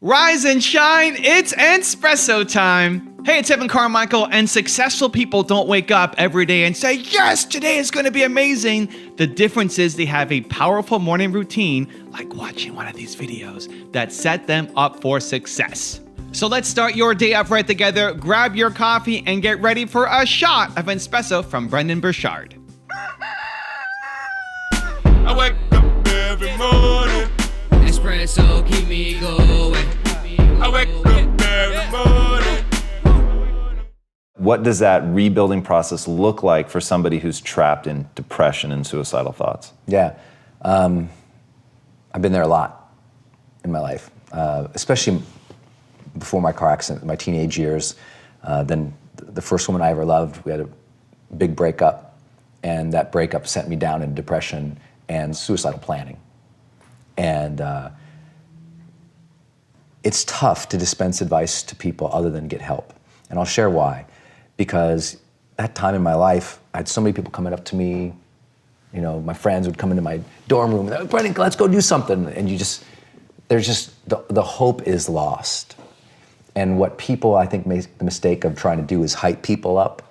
Rise and shine, it's espresso time. Hey, it's Evan Carmichael, and successful people don't wake up every day and say, yes, today is going to be amazing. The difference is they have a powerful morning routine, like watching one of these videos, that set them up for success. So let's start your day off right together. Grab your coffee and get ready for a shot of espresso from Brendon Burchard. I wake up every morning. Espresso, keep me going. I wake up every morning. What does that rebuilding process look like for somebody who's trapped in depression and suicidal thoughts? Yeah, I've been there a lot in my life, especially before my car accident, my teenage years. Then the first woman I ever loved, we had a big breakup, and that breakup sent me down in depression and suicidal planning. And it's tough to dispense advice to people other than get help. And I'll share why. Because that time in my life, I had so many people coming up to me. You know, my friends would come into my dorm room and, Brendon, let's go do something. And the hope is lost. And what people, I think, make the mistake of trying to do is hype people up.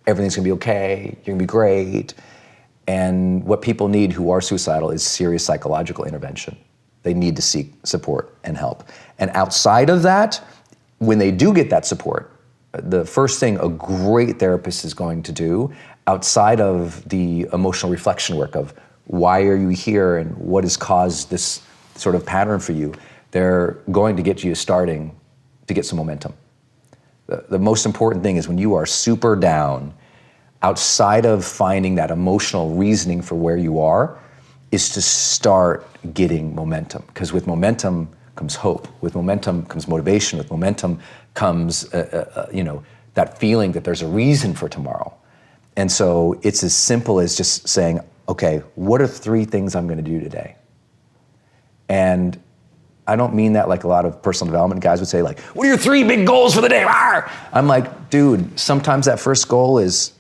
Everything's gonna be okay, you're gonna be great. And what people need who are suicidal is serious psychological intervention. They need to seek support and help. And outside of that, when they do get that support, the first thing a great therapist is going to do, outside of the emotional reflection work of why are you here and what has caused this sort of pattern for you, they're going to get you starting to get some momentum. The most important thing is when you are super down, outside of finding that emotional reasoning for where you are, is to start getting momentum. Because with momentum comes hope. With momentum comes motivation. With momentum comes, that feeling that there's a reason for tomorrow. And so it's as simple as just saying, okay, what are 3 things I'm gonna do today? And I don't mean that like a lot of personal development guys would say, like, what are your 3 big goals for the day? Arr! I'm like, dude, sometimes that first goal is,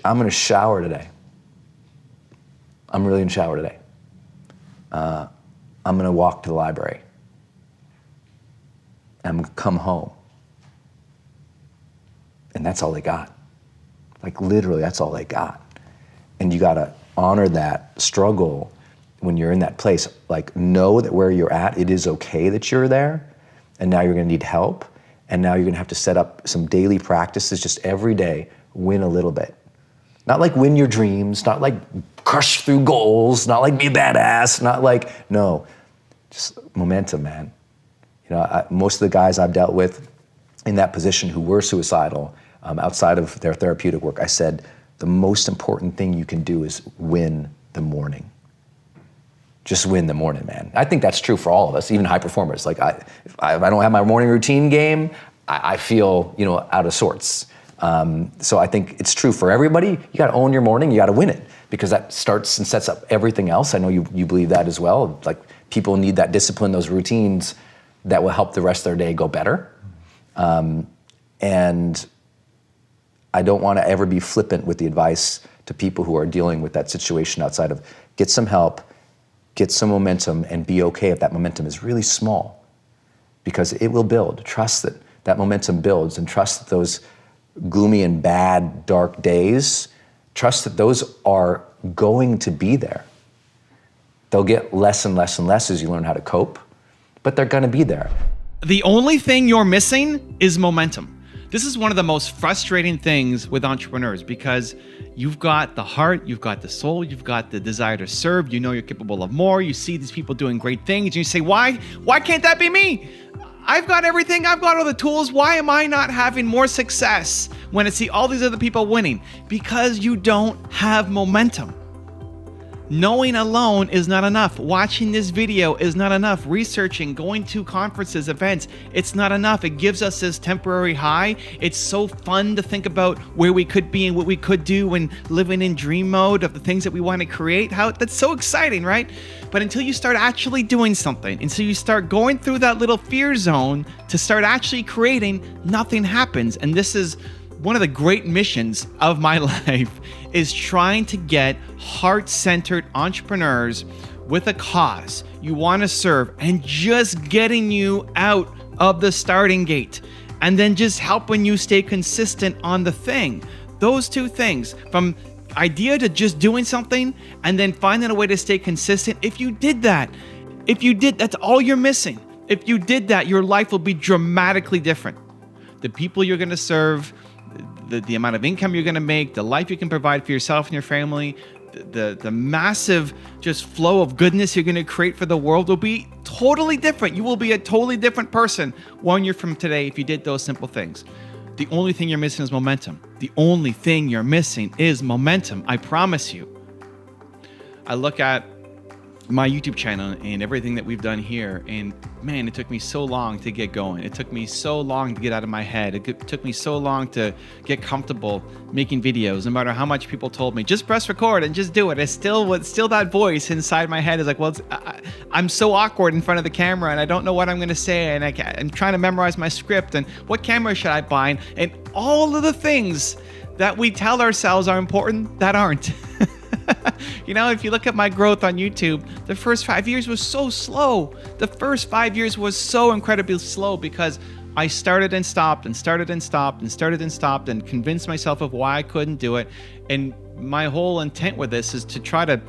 I'm gonna shower today. I'm really gonna shower today. I'm gonna walk to the library. I'm gonna come home. And that's all they got. Like literally, that's all they got. And you gotta honor that struggle when you're in that place. Like know that where you're at, it is okay that you're there. And now you're gonna need help. And now you're gonna have to set up some daily practices just every day. Win a little bit. Not like win your dreams, not like crush through goals, not like be a badass, not like, no, just momentum, man. You know, most of the guys I've dealt with in that position who were suicidal, outside of their therapeutic work, I said, the most important thing you can do is win the Just win the morning, man. I think that's true for all of us, even high performers. Like if I don't have my morning routine game, I feel, out of sorts. So I think it's true for everybody. You gotta own your morning, you gotta win it, because that starts and sets up everything else. I know you believe that as well. Like people need that discipline, those routines that will help the rest of their day go better. And I don't wanna ever be flippant with the advice to people who are dealing with that situation outside of get some help, get some momentum, and be okay if that momentum is really small, because it will build. Trust that momentum builds, and trust that those gloomy and bad, dark days, trust that those are going to be there. They'll get less and less and less as you learn how to cope, but they're gonna be there. The only thing you're missing is momentum. This is one of the most frustrating things with entrepreneurs, because you've got the heart, you've got the soul, you've got the desire to serve, you know you're capable of more, you see these people doing great things, and you say, why can't that be me? I've got everything, I've got all the tools, why am I not having more success when I see all these other people winning? Because you don't have momentum. Knowing alone is not enough. Watching this video is not enough. Researching, going to conferences, events, it's not enough. It gives us this temporary high. It's so fun to think about where we could be and what we could do and living in dream mode of the things that we want to create. That's so exciting, right? But until you start actually doing something, until you start going through that little fear zone to start actually creating, nothing happens. And this is one of the great missions of my life, is trying to get heart-centered entrepreneurs with a cause you want to serve and just getting you out of the starting gate and then just helping you stay consistent on the thing. Those two things, from idea to just doing something and then finding a way to stay consistent. If you did that, that's all you're missing. If you did that, your life will be dramatically different. The people you're going to serve, the amount of income you're going to make, the life you can provide for yourself and your family, the massive just flow of goodness you're going to create for the world will be totally different. You will be a totally different person 1 year from today if you did those simple things. The only thing you're missing is momentum. The only thing you're missing is momentum. I promise you. I look at my YouTube channel and everything that we've done here, and man, it took me so long to get going. It took me so long to get out of my head. It took me so long to get comfortable making videos. No matter how much people told me, just press record and just do it. It's still that voice inside my head is like, well, I'm so awkward in front of the camera, and I don't know what I'm going to say, and I'm trying to memorize my script, and what camera should I buy, and all of the things that we tell ourselves are important that aren't. You know, if you look at my growth on YouTube, the first 5 years was so slow. The first 5 years was so incredibly slow because I started and stopped and started and stopped and started and stopped and convinced myself of why I couldn't do it. And my whole intent with this is to try to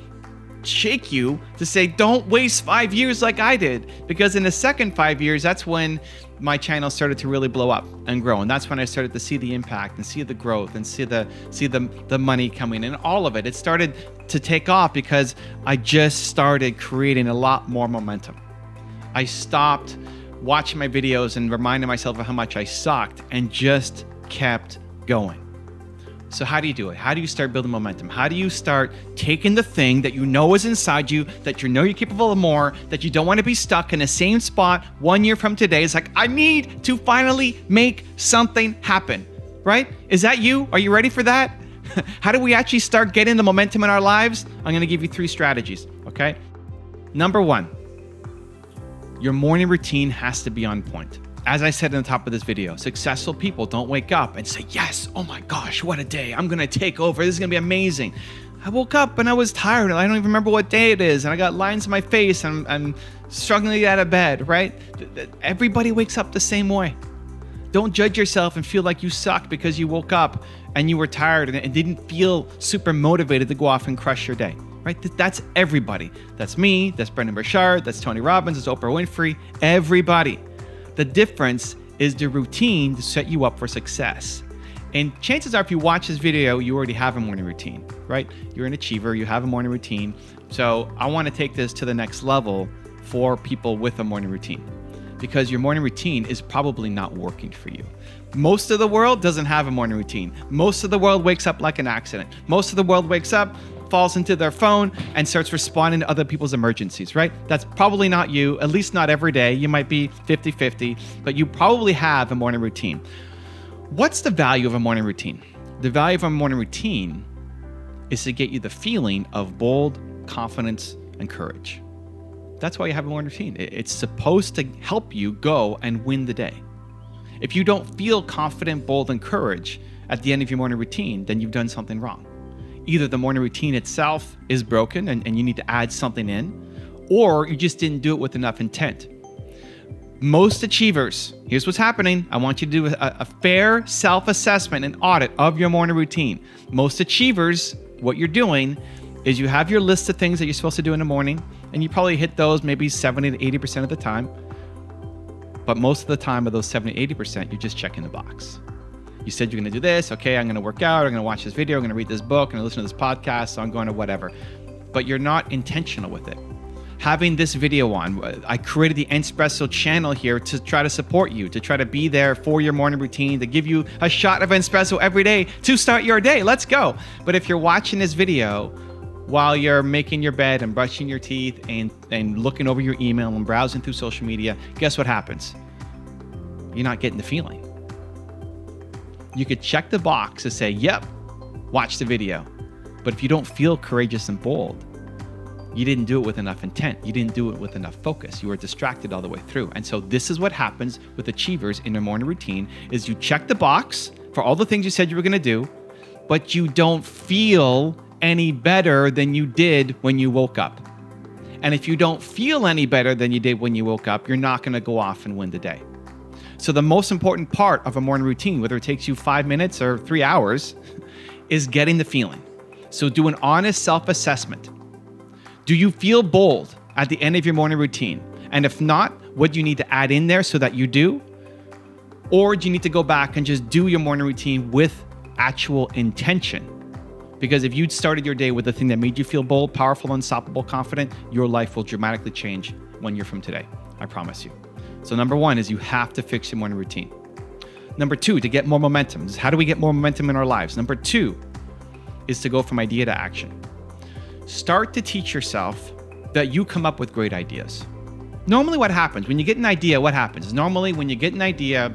shake you to say, don't waste 5 years like I did. Because in the second 5 years, that's when my channel started to really blow up and grow. And that's when I started to see the impact and see the growth and see the money coming in, all of it. It started to take off because I just started creating a lot more momentum. I stopped watching my videos and reminding myself of how much I sucked and just kept going. So how do you do it? How do you start building momentum? How do you start taking the thing that you know is inside you, that you know you're capable of more, that you don't want to be stuck in the same spot 1 year from today? It's like, I need to finally make something happen, right? Is that you? Are you ready for that? How do we actually start getting the momentum in our lives? I'm going to give you 3 strategies, okay? Number 1, your morning routine has to be on point. As I said in the top of this video, successful people don't wake up and say, yes, oh my gosh, what a day. I'm going to take over. This is going to be amazing. I woke up and I was tired and I don't even remember what day it is. And I got lines in my face and I'm struggling to get out of bed, right? Everybody wakes up the same way. Don't judge yourself and feel like you suck because you woke up and you were tired and didn't feel super motivated to go off and crush your day, right? That's everybody. That's me. That's Brendon Burchard. That's Tony Robbins. That's Oprah Winfrey. Everybody. The difference is the routine to set you up for success. And chances are, if you watch this video, you already have a morning routine, right? You're an achiever, you have a morning routine. So I want to take this to the next level for people with a morning routine, because your morning routine is probably not working for you. Most of the world doesn't have a morning routine. Most of the world wakes up like an accident. Most of the world wakes up, falls into their phone, and starts responding to other people's emergencies, right? That's probably not you, at least not every day. You might be 50-50, but you probably have a morning routine. What's the value of a morning routine? The value of a morning routine is to get you the feeling of bold, confidence, and courage. That's why you have a morning routine. It's supposed to help you go and win the day. If you don't feel confident, bold, and courage at the end of your morning routine, then you've done something wrong. Either the morning routine itself is broken and you need to add something in, or you just didn't do it with enough intent. Most achievers, here's what's happening. I want you to do a fair self-assessment and audit of your morning routine. Most achievers, what you're doing is you have your list of things that you're supposed to do in the morning, and you probably hit those maybe 70 to 80% of the time. But most of the time of those 70 to 80%, you're just checking the box. You said you're going to do this. Okay, I'm going to work out. I'm going to watch this video. I'm going to read this book. I'm going to listen to this podcast. So I'm going to whatever. But you're not intentional with it. Having this video on, I created the Espresso channel here to try to support you, to try to be there for your morning routine, to give you a shot of espresso every day to start your day. Let's go. But if you're watching this video while you're making your bed and brushing your teeth and looking over your email and browsing through social media, guess what happens? You're not getting the feeling. You could check the box to say, yep, watch the video. But if you don't feel courageous and bold, you didn't do it with enough intent. You didn't do it with enough focus. You were distracted all the way through. And so this is what happens with achievers in their morning routine is you check the box for all the things you said you were going to do, but you don't feel any better than you did when you woke up. And if you don't feel any better than you did when you woke up, you're not going to go off and win the day. So the most important part of a morning routine, whether it takes you 5 minutes or 3 hours, is getting the feeling. So do an honest self-assessment. Do you feel bold at the end of your morning routine? And if not, what do you need to add in there so that you do? Or do you need to go back and just do your morning routine with actual intention? Because if you'd started your day with the thing that made you feel bold, powerful, unstoppable, confident, your life will dramatically change 1 year from today. I promise you. So number 1 is you have to fix your morning routine. Number 2, to get more momentum. How do we get more momentum in our lives? Number 2 is to go from idea to action. Start to teach yourself that you come up with great ideas. Normally what happens, when you get an idea, what happens? Normally when you get an idea,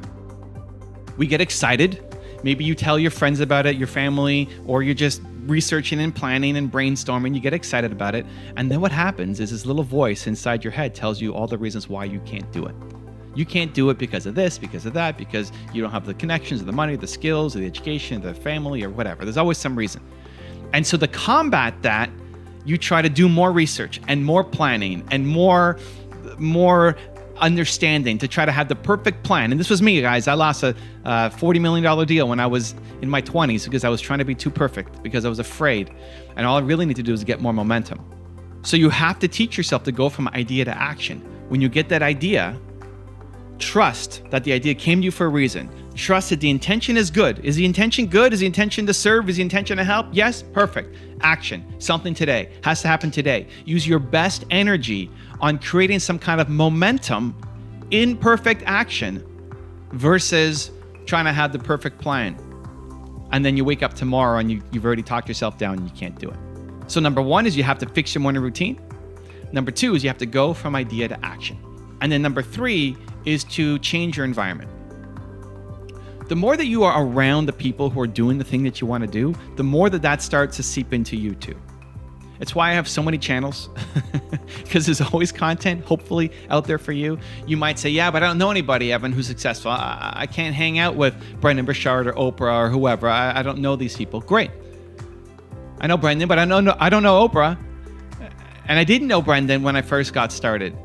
we get excited. Maybe you tell your friends about it, your family, or you're just researching and planning and brainstorming. You get excited about it. And then what happens is this little voice inside your head tells you all the reasons why you can't do it. You can't do it because of this, because of that, because you don't have the connections or the money, the skills, or the education, the family, or whatever. There's always some reason. And so to combat that, you try to do more research and more planning and more understanding to try to have the perfect plan. And this was me, guys. I lost a $40 million deal when I was in my 20s because I was trying to be too perfect, because I was afraid. And all I really need to do is get more momentum. So you have to teach yourself to go from idea to action. When you get that idea, trust that the idea came to you for a reason. Trust that the intention is good. Is the intention good? Is the intention to serve? Is the intention to help? Yes? Perfect. Action. Something today. Has to happen today. Use your best energy on creating some kind of momentum in perfect action versus trying to have the perfect plan. And then you wake up tomorrow and you've already talked yourself down and you can't do it. So number 1 is you have to fix your morning routine. Number 2 is you have to go from idea to action. And then number 3 is to change your environment. The more that you are around the people who are doing the thing that you want to do, the more that starts to seep into you too. It's why I have so many channels, because there's always content, hopefully, out there for you. You might say, yeah, but I don't know anybody, Evan, who's successful. I can't hang out with Brendon Burchard or Oprah or whoever. I don't know these people. Great. I know Brendon, but I don't know Oprah. And I didn't know Brendon when I first got started.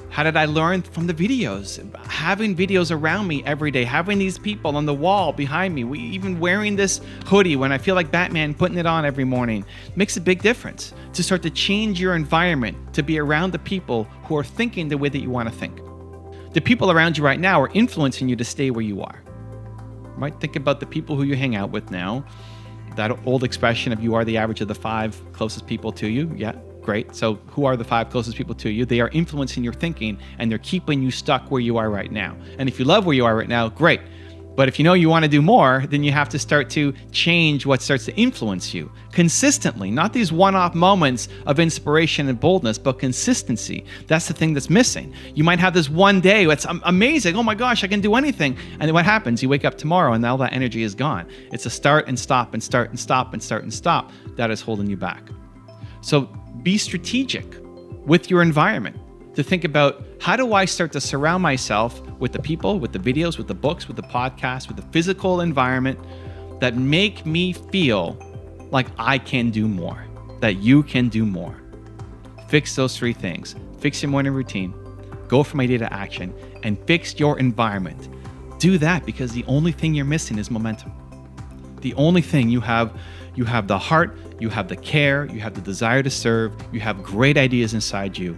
How did I learn? From the videos, having videos around me every day, having these people on the wall behind me, even wearing this hoodie when I feel like Batman, putting it on every morning, makes a big difference. To start to change your environment, to be around the people who are thinking the way that you want to think. The people around you right now are influencing you to stay where you are. Right? Think about the people who you hang out with now. That old expression of you are the average of the 5 closest people to you. Yeah. Great. So who are the 5 closest people to you? They are influencing your thinking and they're keeping you stuck where you are right now. And if you love where you are right now, great. But if you know you want to do more, then you have to start to change what starts to influence you consistently, not these one-off moments of inspiration and boldness, but consistency. That's the thing that's missing. You might have this one day that's amazing. Oh my gosh, I can do anything. And then what happens? You wake up tomorrow and all that energy is gone. It's a start and stop and start and stop and start and stop that is holding you back. So be strategic with your environment to think about, how do I start to surround myself with the people, with the videos, with the books, with the podcasts, with the physical environment that make me feel like I can do more, that you can do more. Fix those 3 things. Fix your morning routine, go from idea to action, and fix your environment. Do that, because the only thing you're missing is momentum. The only thing you have the heart, you have the care, you have the desire to serve, you have great ideas inside you.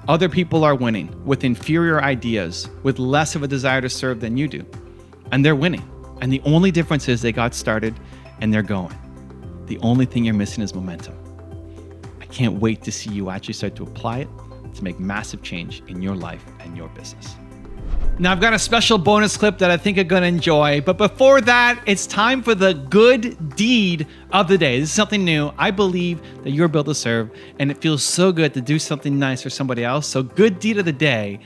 Other people are winning with inferior ideas, with less of a desire to serve than you do. And they're winning. And the only difference is they got started and they're going. The only thing you're missing is momentum. I can't wait to see you actually start to apply it to make massive change in your life and your business. Now, I've got a special bonus clip that I think you're going to enjoy. But before that, it's time for the good deed of the day. This is something new. I believe that you're built to serve, and it feels so good to do something nice for somebody else. So good deed of the day,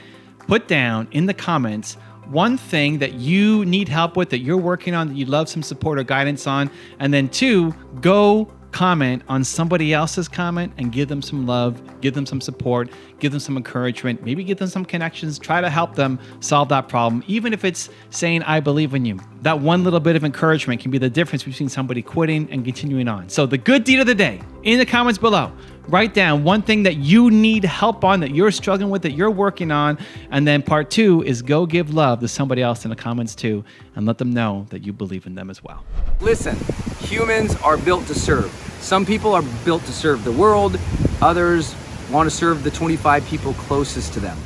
put down in the comments one thing that you need help with, that you're working on, that you'd love some support or guidance on. And then 2, go comment on somebody else's comment and give them some love, give them some support, give them some encouragement, maybe give them some connections, try to help them solve that problem. Even if it's saying, I believe in you. That one little bit of encouragement can be the difference between somebody quitting and continuing on. So the good deed of the day in the comments below, write down one thing that you need help on, that you're struggling with, that you're working on. And then part 2 is go give love to somebody else in the comments too, and let them know that you believe in them as well. Listen, humans are built to serve. Some people are built to serve the world, others want to serve the 25 people closest to them.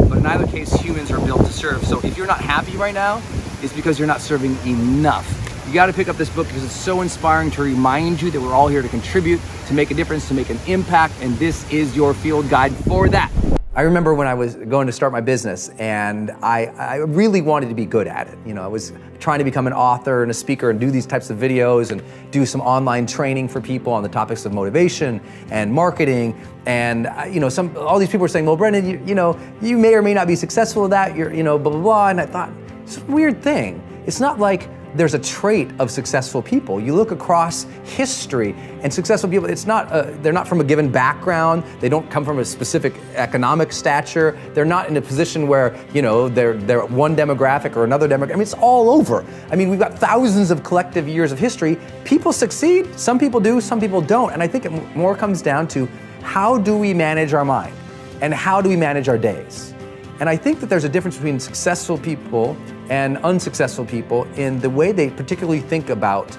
But in either case, humans are built to serve. So if you're not happy right now, it's because you're not serving enough. You got to pick up this book because it's so inspiring to remind you that we're all here to contribute, to make a difference, to make an impact, and this is your field guide for that. I remember when I was going to start my business, and I really wanted to be good at it. You know, I was trying to become an author and a speaker and do these types of videos and do some online training for people on the topics of motivation and marketing. And you know, all these people were saying, well, Brendon, you may or may not be successful at that. You're, blah, blah, blah. And I thought, it's a weird thing. It's not like there's a trait of successful people. You look across history, and successful people, they're not from a given background. They don't come from a specific economic stature. They're not in a position where, they're one demographic or another demographic. I mean, it's all over. I mean, we've got thousands of collective years of history. People succeed, some people do, some people don't. And I think it more comes down to how do we manage our mind and how do we manage our days? And I think that there's a difference between successful people and unsuccessful people in the way they particularly think about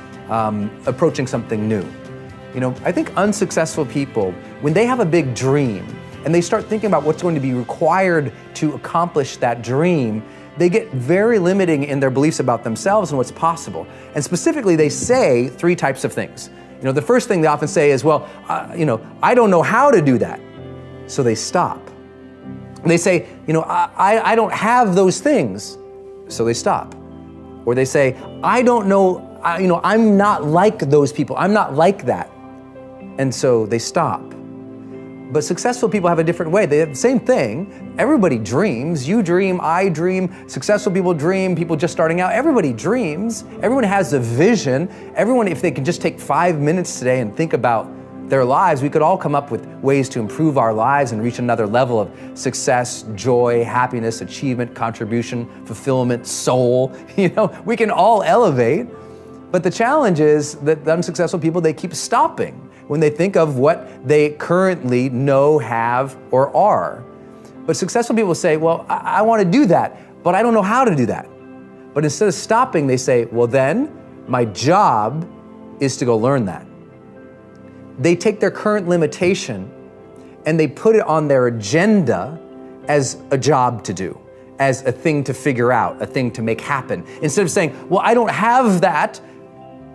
approaching something new. I think unsuccessful people, when they have a big dream and they start thinking about what's going to be required to accomplish that dream, they get very limiting in their beliefs about themselves and what's possible. And specifically, they say 3 types of things. The first thing they often say is, well, I don't know how to do that. So they stop. They say, I don't have those things, so they stop. Or they say, I don't know, I'm not like those people. I'm not like that. And so they stop. But successful people have a different way. They have the same thing. Everybody dreams. You dream, I dream. Successful people dream. People just starting out. Everybody dreams. Everyone has a vision. Everyone, if they can just take 5 minutes today and think about their lives, we could all come up with ways to improve our lives and reach another level of success, joy, happiness, achievement, contribution, fulfillment, soul. We can all elevate. But the challenge is that the unsuccessful people, they keep stopping when they think of what they currently know, have, or are. But successful people say, well, I want to do that, but I don't know how to do that. But instead of stopping, they say, well, then my job is to go learn that. They take their current limitation and they put it on their agenda as a job to do, as a thing to figure out, a thing to make happen. Instead of saying, well, I don't have that,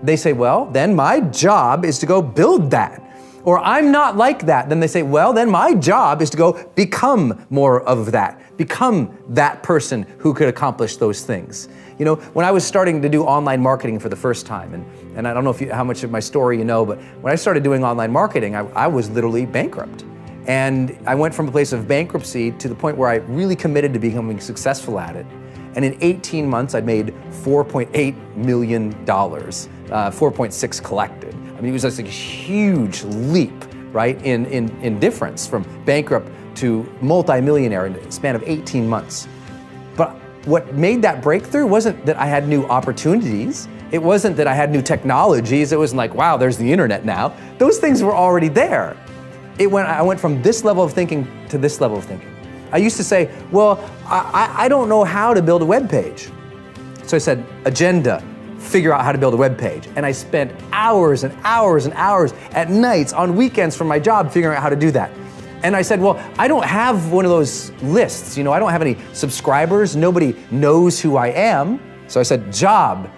they say, well, then my job is to go build that. Or I'm not like that. Then they say, well, then my job is to go become more of that, become that person who could accomplish those things. When I was starting to do online marketing for the first time, and I don't know how much of my story you know, but when I started doing online marketing, I was literally bankrupt. And I went from a place of bankruptcy to the point where I really committed to becoming successful at it. And in 18 months, I'd made $4.8 million, 4.6 collected. I mean, it was just a huge leap, right, in difference from bankrupt to multi-millionaire in a span of 18 months. But what made that breakthrough wasn't that I had new opportunities. It wasn't that I had new technologies. It wasn't like, wow, there's the internet now. Those things were already there. I went from this level of thinking to this level of thinking. I used to say, well, I don't know how to build a web page. So I said, agenda, figure out how to build a web page. And I spent hours and hours and hours at nights, on weekends from my job, figuring out how to do that. And I said, well, I don't have one of those lists. I don't have any subscribers. Nobody knows who I am. So I said, job,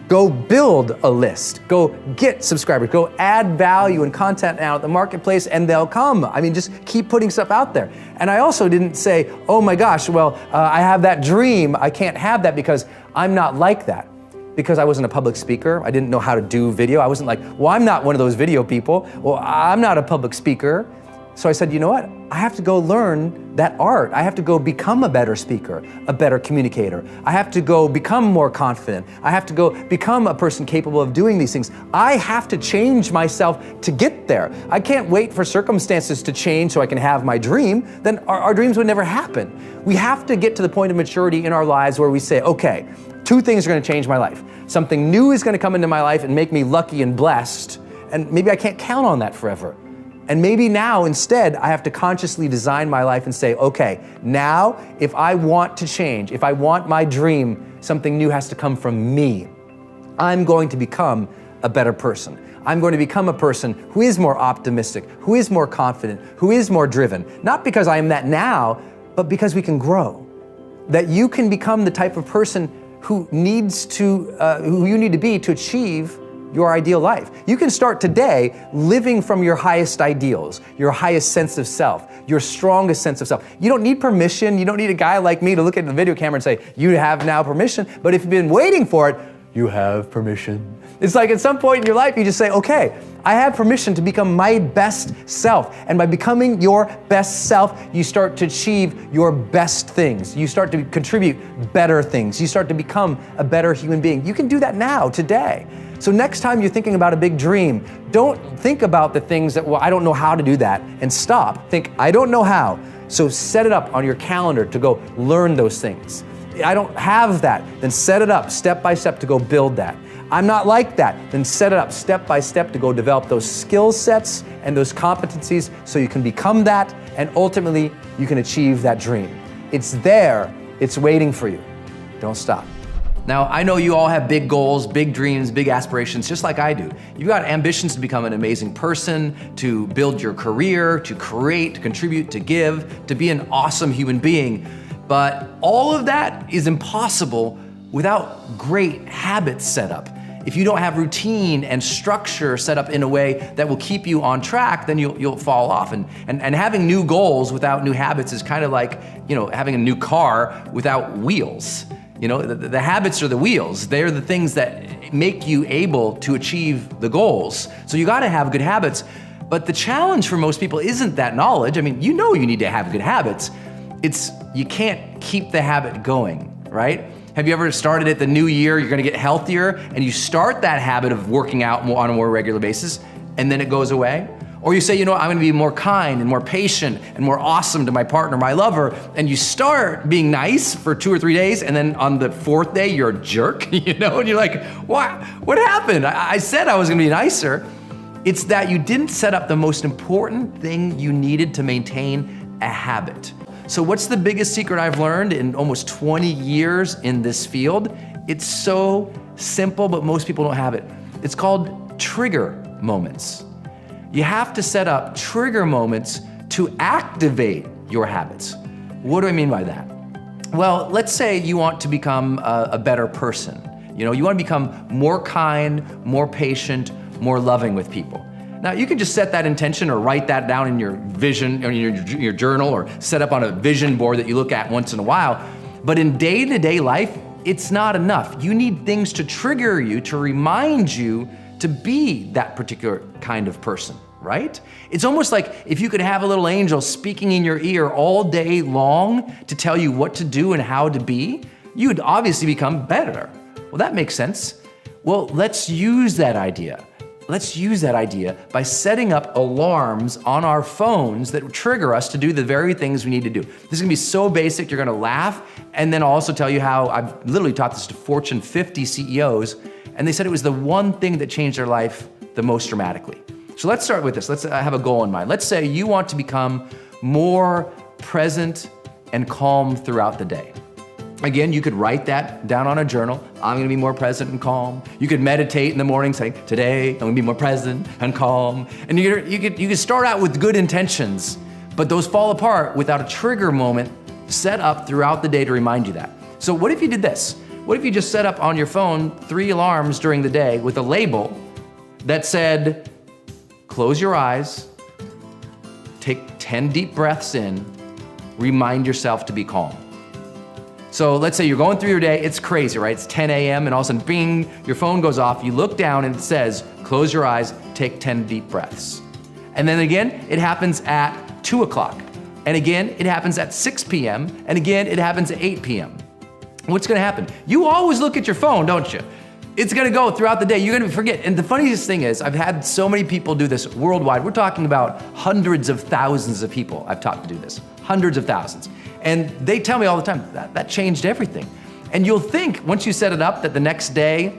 go build a list. Go get subscribers. Go add value and content out at the marketplace and they'll come. I mean, just keep putting stuff out there. And I also didn't say, oh my gosh, well, I have that dream. I can't have that because I'm not like that. Because I wasn't a public speaker. I didn't know how to do video. I wasn't like, well, I'm not one of those video people. Well, I'm not a public speaker. So I said, you know what? I have to go learn that art. I have to go become a better speaker, a better communicator. I have to go become more confident. I have to go become a person capable of doing these things. I have to change myself to get there. I can't wait for circumstances to change so I can have my dream. Then our dreams would never happen. We have to get to the point of maturity in our lives where we say, okay, 2 things are going to change my life. Something new is going to come into my life and make me lucky and blessed. And maybe I can't count on that forever. And maybe now instead, I have to consciously design my life and say, okay, now if I want to change, if I want my dream, something new has to come from me. I'm going to become a better person. I'm going to become a person who is more optimistic, who is more confident, who is more driven. Not because I am that now, but because we can grow. That you can become the type of person who you need to be to achieve your ideal life. You can start today living from your highest ideals, your highest sense of self, your strongest sense of self. You don't need permission. You don't need a guy like me to look at the video camera and say, you have now permission. But if you've been waiting for it, you have permission. It's like at some point in your life, you just say, okay, I have permission to become my best self. And by becoming your best self, you start to achieve your best things. You start to contribute better things. You start to become a better human being. You can do that now, today. So next time you're thinking about a big dream, don't think about the things that, well, I don't know how to do that, and stop. Think, I don't know how. So set it up on your calendar to go learn those things. I don't have that, then set it up step by step to go build that. I'm not like that, then set it up step by step to go develop those skill sets and those competencies so you can become that, and ultimately you can achieve that dream. It's there, it's waiting for you. Don't stop. Now, I know you all have big goals, big dreams, big aspirations, just like I do. You've got ambitions to become an amazing person, to build your career, to create, to contribute, to give, to be an awesome human being. But all of that is impossible without great habits set up. If you don't have routine and structure set up in a way that will keep you on track, then you'll fall off. And having new goals without new habits is kind of like, having a new car without wheels. The habits are the wheels. They're the things that make you able to achieve the goals. So you gotta have good habits. But the challenge for most people isn't that knowledge. I mean, you need to have good habits. It's you can't keep the habit going, right? Have you ever started at the new year, you're gonna get healthier, and you start that habit of working out on a more regular basis, and then it goes away? Or you say, I'm gonna be more kind and more patient and more awesome to my partner, my lover, and you start being nice for 2 or 3 days, and then on the 4th day, you're a jerk, and you're like, what happened? I said I was gonna be nicer. It's that you didn't set up the most important thing you needed to maintain a habit. So what's the biggest secret I've learned in almost 20 years in this field? It's so simple, but most people don't have it. It's called trigger moments. You have to set up trigger moments to activate your habits. What do I mean by that? Well, let's say you want to become a better person. You want to become more kind, more patient, more loving with people. Now, you can just set that intention or write that down in your vision, or in your journal, or set up on a vision board that you look at once in a while. But in day-to-day life, it's not enough. You need things to trigger you, to remind you to be that particular kind of person, right? It's almost like if you could have a little angel speaking in your ear all day long to tell you what to do and how to be, you'd obviously become better. Well, that makes sense. Well, let's use that idea. Let's use that idea by setting up alarms on our phones that trigger us to do the very things we need to do. This is gonna be so basic, you're gonna laugh, and then I'll also tell you how I've literally taught this to Fortune 50 CEOs, and they said it was the one thing that changed their life the most dramatically. So let's start with this. Let's have a goal in mind. Let's say you want to become more present and calm throughout the day. Again, you could write that down on a journal. I'm gonna be more present and calm. You could meditate in the morning saying, today, I'm gonna be more present and calm. And you could start out with good intentions, but those fall apart without a trigger moment set up throughout the day to remind you that. So what if you did this? What if you just set up on your phone 3 alarms during the day with a label that said, close your eyes, take 10 deep breaths in, remind yourself to be calm. So let's say you're going through your day, it's crazy, right? It's 10 a.m. and all of a sudden, bing, your phone goes off, you look down and it says, close your eyes, take 10 deep breaths. And then again, it happens at 2 o'clock. And again, it happens at 6 p.m. And again, it happens at 8 p.m. What's gonna happen? You always look at your phone, don't you? It's gonna go throughout the day, you're gonna forget. And the funniest thing is, I've had so many people do this worldwide. We're talking about hundreds of thousands of people I've taught to do this, hundreds of thousands. And they tell me all the time, that changed everything. And you'll think, once you set it up, that the next day,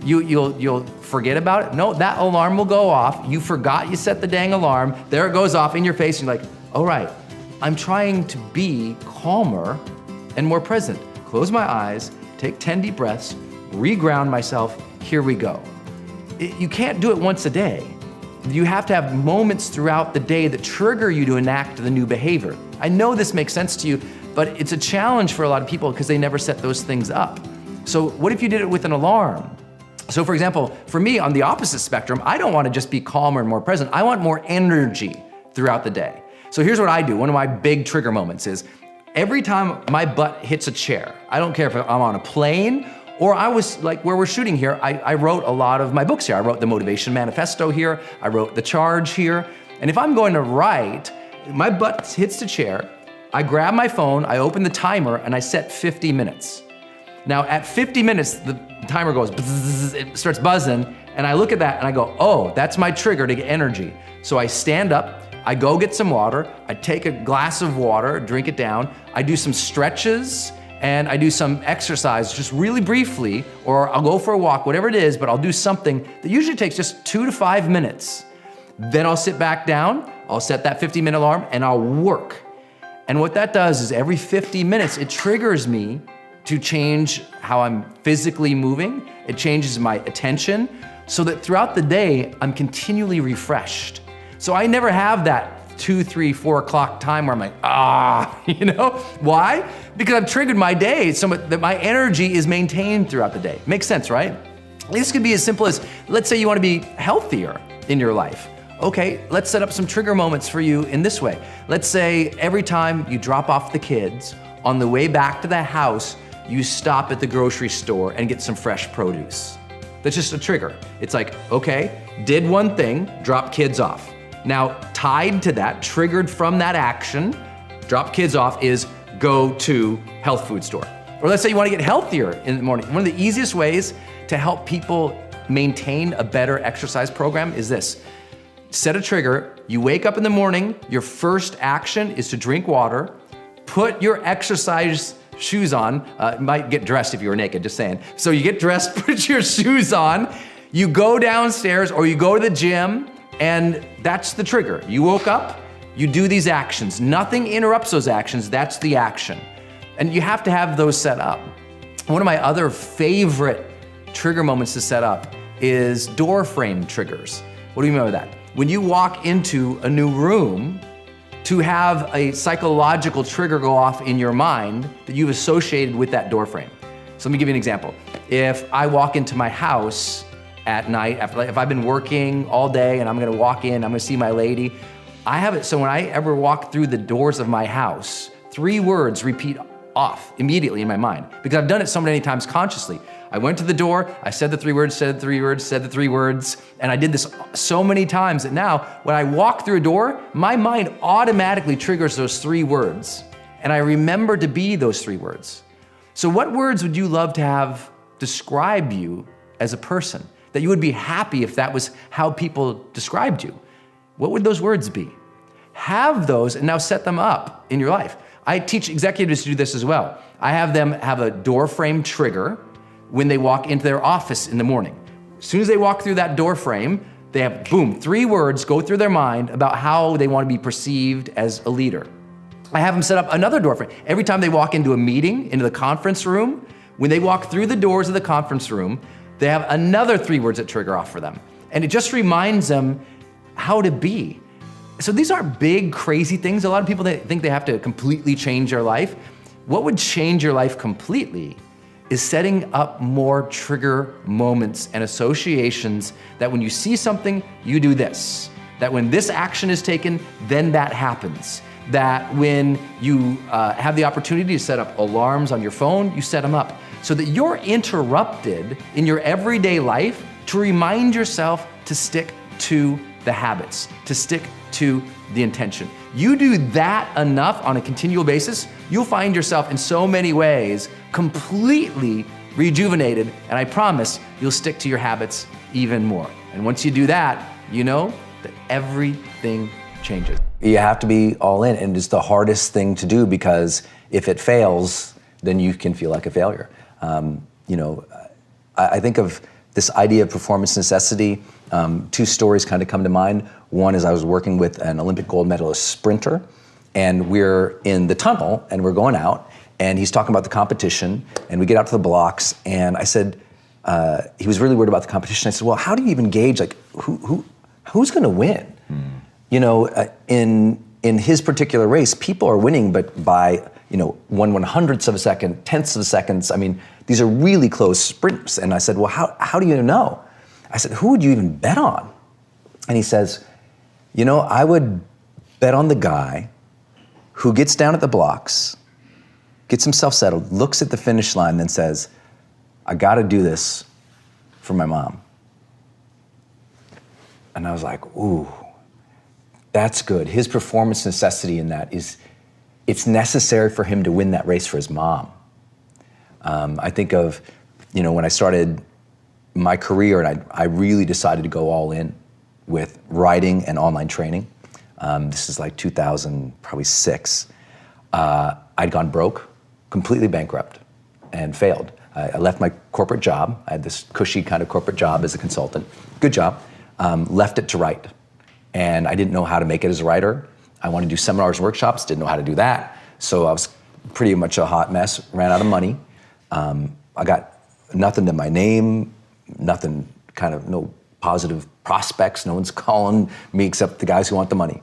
You'll forget about it. No, that alarm will go off. You forgot you set the dang alarm. There it goes off in your face. And you're like, all right, I'm trying to be calmer and more present. Close my eyes, take 10 deep breaths, reground myself. Here we go. You can't do it once a day. You have to have moments throughout the day that trigger you to enact the new behavior. I know this makes sense to you, but it's a challenge for a lot of people because they never set those things up. So what if you did it with an alarm? So for example, for me on the opposite spectrum, I don't want to just be calmer and more present. I want more energy throughout the day. So here's what I do. One of my big trigger moments is every time my butt hits a chair, I don't care if I'm on a plane or I was like where we're shooting here, I wrote a lot of my books here. I wrote the Motivation Manifesto here. I wrote The Charge here. And if I'm going to write, my butt hits the chair, I grab my phone, I open the timer, and I set 50 minutes. Now at 50 minutes, the timer goes, bzzz, it starts buzzing, and I look at that and I go, oh, that's my trigger to get energy. So I stand up, I go get some water, I take a glass of water, drink it down, I do some stretches, and I do some exercise just really briefly, or I'll go for a walk, whatever it is, but I'll do something that usually takes just 2 to 5 minutes. Then I'll sit back down, I'll set that 50-minute alarm, and I'll work. And what that does is every 50 minutes, it triggers me to change how I'm physically moving. It changes my attention so that throughout the day, I'm continually refreshed. So I never have that 2, 3, 4 o'clock time where I'm like, you know? Why? Because I've triggered my day so that my energy is maintained throughout the day. Makes sense, right? This could be as simple as, let's say you want to be healthier in your life. Okay, let's set up some trigger moments for you in this way. Let's say every time you drop off the kids, on the way back to the house, you stop at the grocery store and get some fresh produce. That's just a trigger. It's like, okay, did one thing, drop kids off. Now, tied to that, triggered from that action, drop kids off, is go to health food store. Or let's say you want to get healthier in the morning. One of the easiest ways to help people maintain a better exercise program is this. Set a trigger, you wake up in the morning, your first action is to drink water, put your exercise shoes on, might get dressed if you were naked, just saying. So you get dressed, put your shoes on, you go downstairs or you go to the gym, and that's the trigger. You woke up, you do these actions. Nothing interrupts those actions, that's the action. And you have to have those set up. One of my other favorite trigger moments to set up is door frame triggers. What do you mean by that? When you walk into a new room, to have a psychological trigger go off in your mind that you've associated with that door frame. So let me give you an example. If I walk into my house at night, if I've been working all day and I'm gonna walk in, I'm gonna see my lady, I have it so when I ever walk through the doors of my house, 3 words repeat off immediately in my mind because I've done it so many times consciously. I went to the door, I said the 3 words, said the 3 words, said the 3 words, and I did this so many times that now when I walk through a door, my mind automatically triggers those 3 words, and I remember to be those 3 words. So what words would you love to have describe you as a person? That you would be happy if that was how people described you? What would those words be? Have those and now set them up in your life. I teach executives to do this as well. I have them have a door frame trigger when they walk into their office in the morning. As soon as they walk through that door frame, they have, boom, 3 words go through their mind about how they want to be perceived as a leader. I have them set up another door frame. Every time they walk into a meeting, into the conference room, when they walk through the doors of the conference room, they have another 3 words that trigger off for them. And it just reminds them how to be. So these aren't big, crazy things. A lot of people think they have to completely change their life. What would change your life completely is setting up more trigger moments and associations that when you see something, you do this. That when this action is taken, then that happens. That when you have the opportunity to set up alarms on your phone, you set them up so that you're interrupted in your everyday life to remind yourself to stick to the habits, to stick to the intention. You do that enough on a continual basis, you'll find yourself in so many ways completely rejuvenated, and I promise you'll stick to your habits even more. And once you do that, you know that everything changes. You have to be all in, and it's the hardest thing to do because if it fails, then you can feel like a failure. I think of this idea of performance necessity, two stories kind of come to mind. One is I was working with an Olympic gold medalist sprinter, and we're in the tunnel, and we're going out, and he's talking about the competition, and we get out to the blocks, and I said, he was really worried about the competition. I said, well, how do you even gauge, like, who's gonna win? You know, in his particular race, people are winning, but by, 1/100th of a second, tenths of seconds. I mean, these are really close sprints. And I said, well, how do you know? I said, who would you even bet on? And he says, I would bet on the guy who gets down at the blocks, gets himself settled, looks at the finish line, and says, I gotta do this for my mom. And I was like, ooh, that's good. His performance necessity in that is, it's necessary for him to win that race for his mom. I think of, when I started my career and I really decided to go all in with writing and online training. This is like 2006. I'd gone broke, completely bankrupt, and failed. I left my corporate job. I had this cushy kind of corporate job as a consultant. Good job. Left it to write. And I didn't know how to make it as a writer. I wanted to do seminars and workshops, didn't know how to do that. So I was pretty much a hot mess, ran out of money. I got nothing to my name, nothing, no positive prospects. No one's calling me except the guys who want the money.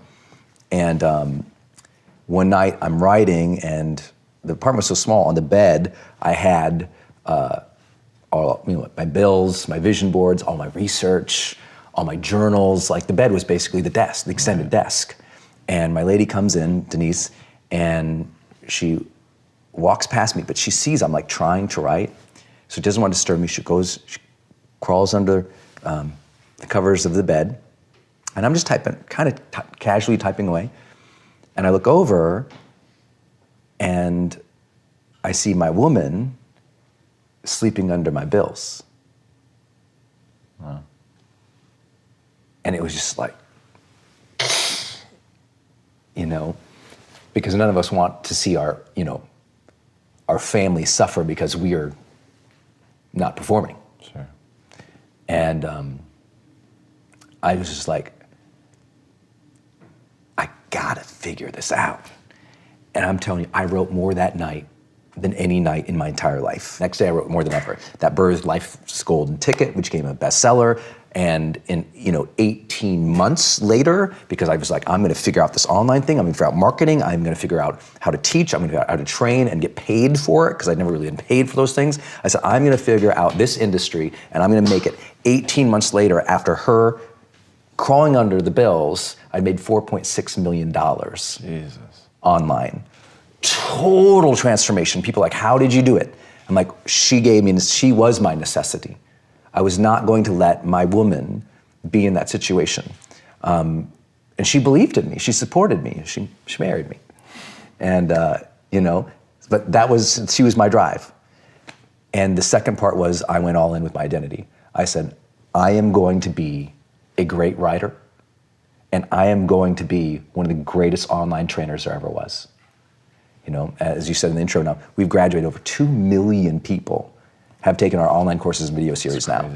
And one night I'm writing, and the apartment was so small. On the bed, I had all, my bills, my vision boards, all my research, all my journals. Like, the bed was basically the desk, the extended desk. And my lady comes in, Denise, and she walks past me, but she sees I'm like trying to write. So she doesn't want to disturb me. She crawls under the covers of the bed, and I'm just typing, casually typing away. And I look over, and I see my woman sleeping under my bills. Wow. And it was just like, because none of us want to see our family suffer because we are not performing. Sure. And I was just like, I gotta figure this out. And I'm telling you, I wrote more that night than any night in my entire life. Next day I wrote more than ever. That birthed Life's Golden Ticket, which became a bestseller. And in 18 months later, because I was like, I'm gonna figure out this online thing, I'm gonna figure out marketing, I'm gonna figure out how to teach, I'm gonna figure out how to train and get paid for it, because I'd never really been paid for those things. I said, I'm gonna figure out this industry, and I'm gonna make it. 18 months later, after her crawling under the bills, I made $4.6 million Jesus. online. Total transformation. People are like, how did you do it? I'm like, she was my necessity. I was not going to let my woman be in that situation. And she believed in me, she supported me, she married me. And, but she was my drive. And the second part was, I went all in with my identity. I said, I am going to be a great writer, and I am going to be one of the greatest online trainers there ever was. As you said in the intro now, we've graduated over 2 million people have taken our online courses and video series now.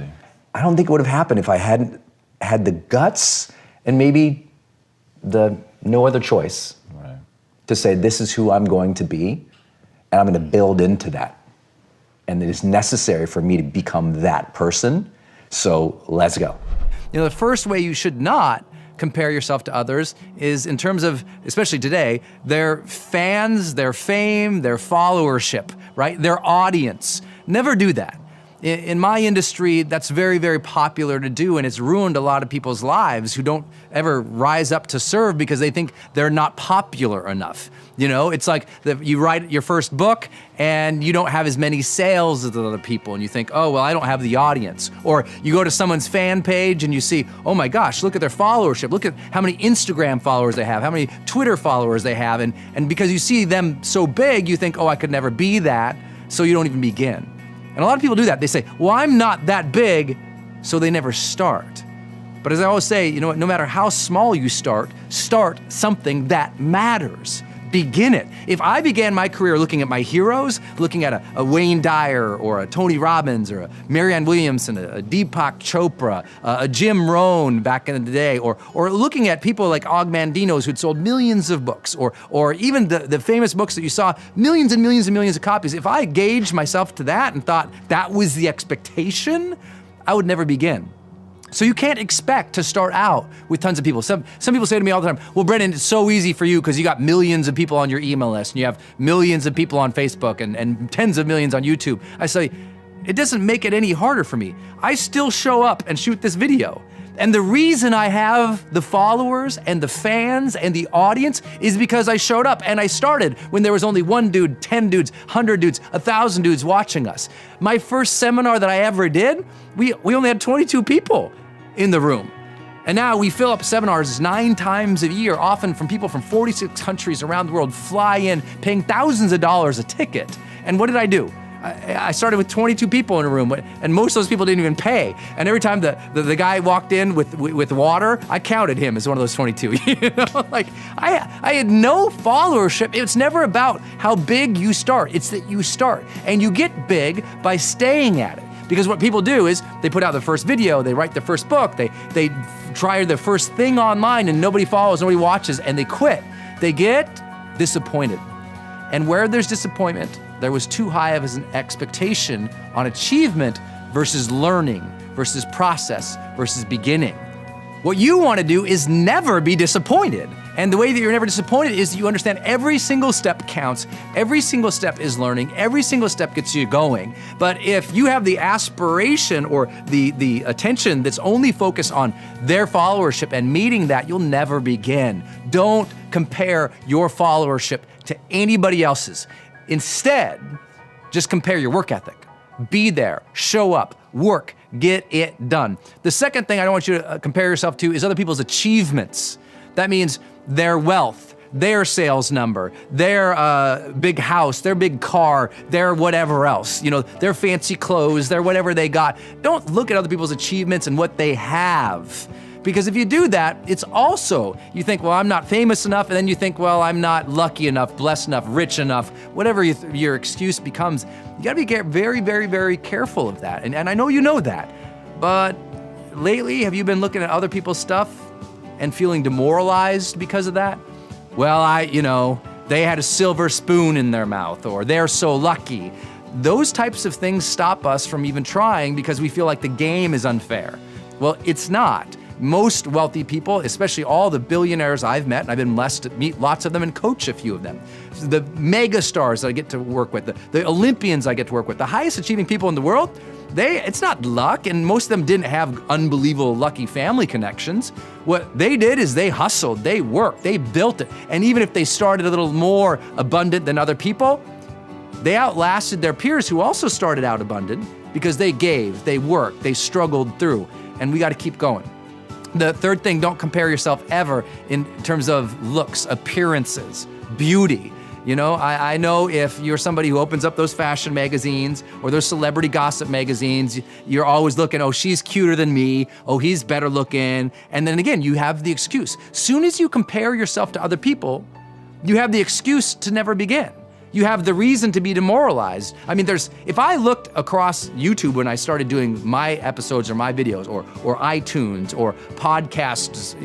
I don't think it would have happened if I hadn't had the guts and maybe no other choice to say, this is who I'm going to be, and I'm going to build into that. And it is necessary for me to become that person, so let's go. The first way you should not compare yourself to others is in terms of, especially today, their fans, their fame, their followership, right? Their audience. Never do that. In my industry, that's very, very popular to do, and it's ruined a lot of people's lives who don't ever rise up to serve because they think they're not popular enough. It's like you write your first book and you don't have as many sales as other people, and you think, oh, well, I don't have the audience. Or you go to someone's fan page and you see, oh my gosh, look at their followership. Look at how many Instagram followers they have, how many Twitter followers they have. And because you see them so big, you think, oh, I could never be that, so you don't even begin. And a lot of people do that. They say, well, I'm not that big, so they never start. But as I always say, no matter how small you start something that matters. begin it. If I began my career looking at my heroes, looking at a Wayne Dyer or a Tony Robbins or a Marianne Williamson, a Deepak Chopra, a Jim Rohn back in the day, or looking at people like Og Mandino's who'd sold millions of books, or even the famous books that you saw, millions and millions and millions of copies, if I gauged myself to that and thought that was the expectation, I would never begin. So you can't expect to start out with tons of people. Some people say to me all the time, well, Brendon, it's so easy for you because you got millions of people on your email list and you have millions of people on Facebook and tens of millions on YouTube. I say, it doesn't make it any harder for me. I still show up and shoot this video. And the reason I have the followers and the fans and the audience is because I showed up and I started when there was only 1 dude, 10 dudes, 100 dudes, 1,000 dudes watching us. My first seminar that I ever did, we only had 22 people in the room. And now we fill up seminars 9 times a year, often from people from 46 countries around the world, fly in, paying thousands of dollars a ticket. And what did I do? I started with 22 people in a room, and most of those people didn't even pay. And every time the guy walked in with water, I counted him as one of those 22. You know, like I had no followership. It's never about how big you start. It's that you start, and you get big by staying at it. Because what people do is they put out their first video, they write their first book, they try their first thing online, and nobody follows, nobody watches, and they quit. They get disappointed. And where there's disappointment, there was too high of an expectation on achievement versus learning, versus process, versus beginning. What you want to do is never be disappointed. And the way that you're never disappointed is that you understand every single step counts, every single step is learning, every single step gets you going. But if you have the aspiration or the attention that's only focused on their followership and meeting that, you'll never begin. Don't compare your followership to anybody else's. Instead, just compare your work ethic. Be there, show up, work, get it done. The second thing I don't want you to compare yourself to is other people's achievements. That means their wealth, their sales number, their big house, their big car, their whatever else, you know, their fancy clothes, their whatever they got. Don't look at other people's achievements and what they have. Because if you do that, it's also, you think, well, I'm not famous enough, and then you think, well, I'm not lucky enough, blessed enough, rich enough, whatever your excuse becomes. You gotta be very, very, very careful of that. And I know you know that, but lately, have you been looking at other people's stuff and feeling demoralized because of that? Well, they had a silver spoon in their mouth, or they're so lucky. Those types of things stop us from even trying because we feel like the game is unfair. Well, it's not. Most wealthy people, especially all the billionaires I've met, and I've been blessed to meet lots of them and coach a few of them. The mega stars that I get to work with, the Olympians I get to work with, the highest achieving people in the world, it's not luck, and most of them didn't have unbelievable lucky family connections. What they did is they hustled, they worked, they built it. And even if they started a little more abundant than other people, they outlasted their peers who also started out abundant because they gave, they worked, they struggled through, and we gotta keep going. The third thing, don't compare yourself ever in terms of looks, appearances, beauty. You know, I know if you're somebody who opens up those fashion magazines or those celebrity gossip magazines, you're always looking, oh, she's cuter than me, oh, he's better looking. And then again, you have the excuse. Soon as you compare yourself to other people, you have the excuse to never begin. You have the reason to be demoralized. I mean, if I looked across YouTube when I started doing my episodes or my videos or iTunes or podcasts,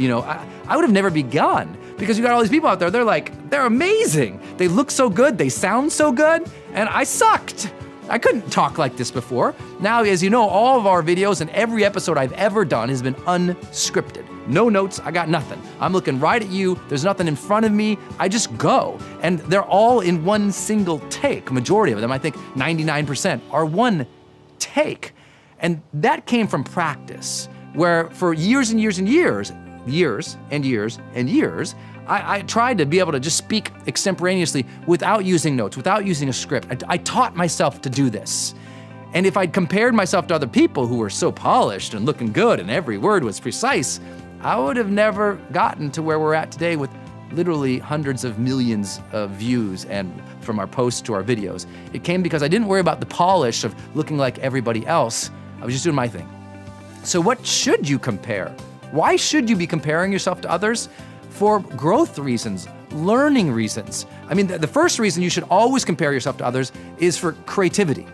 I would have never begun because you got all these people out there, they're amazing. They look so good, they sound so good, and I sucked. I couldn't talk like this before. Now, as you know, all of our videos and every episode I've ever done has been unscripted. No notes, I got nothing. I'm looking right at you, there's nothing in front of me, I just go. And they're all in one single take. Majority of them, I think 99%, are one take. And that came from practice, where for years and years and years, I tried to be able to just speak extemporaneously without using notes, without using a script. I taught myself to do this. And if I'd compared myself to other people who were so polished and looking good and every word was precise, I would have never gotten to where we're at today with literally hundreds of millions of views and from our posts to our videos. It came because I didn't worry about the polish of looking like everybody else. I was just doing my thing. So what should you compare? Why should you be comparing yourself to others? For growth reasons, learning reasons. I mean, the first reason you should always compare yourself to others is for creativity.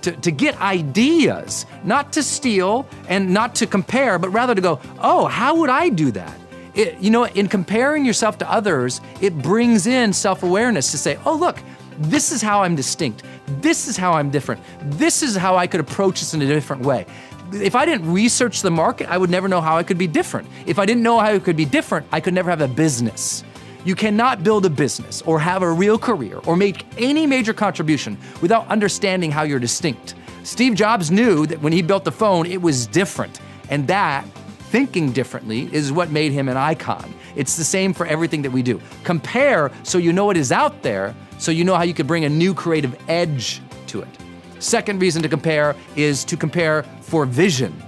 To get ideas, not to steal and not to compare, but rather to go, oh, how would I do that? In comparing yourself to others, it brings in self-awareness to say, oh, look, this is how I'm distinct. This is how I'm different. This is how I could approach this in a different way. If I didn't research the market, I would never know how I could be different. If I didn't know how I could be different, I could never have a business. You cannot build a business or have a real career or make any major contribution without understanding how you're distinct. Steve Jobs knew that when he built the phone, it was different. And that, thinking differently, is what made him an icon. It's the same for everything that we do. Compare so you know what is out there, so you know how you could bring a new creative edge to it. Second reason to compare is to compare for vision.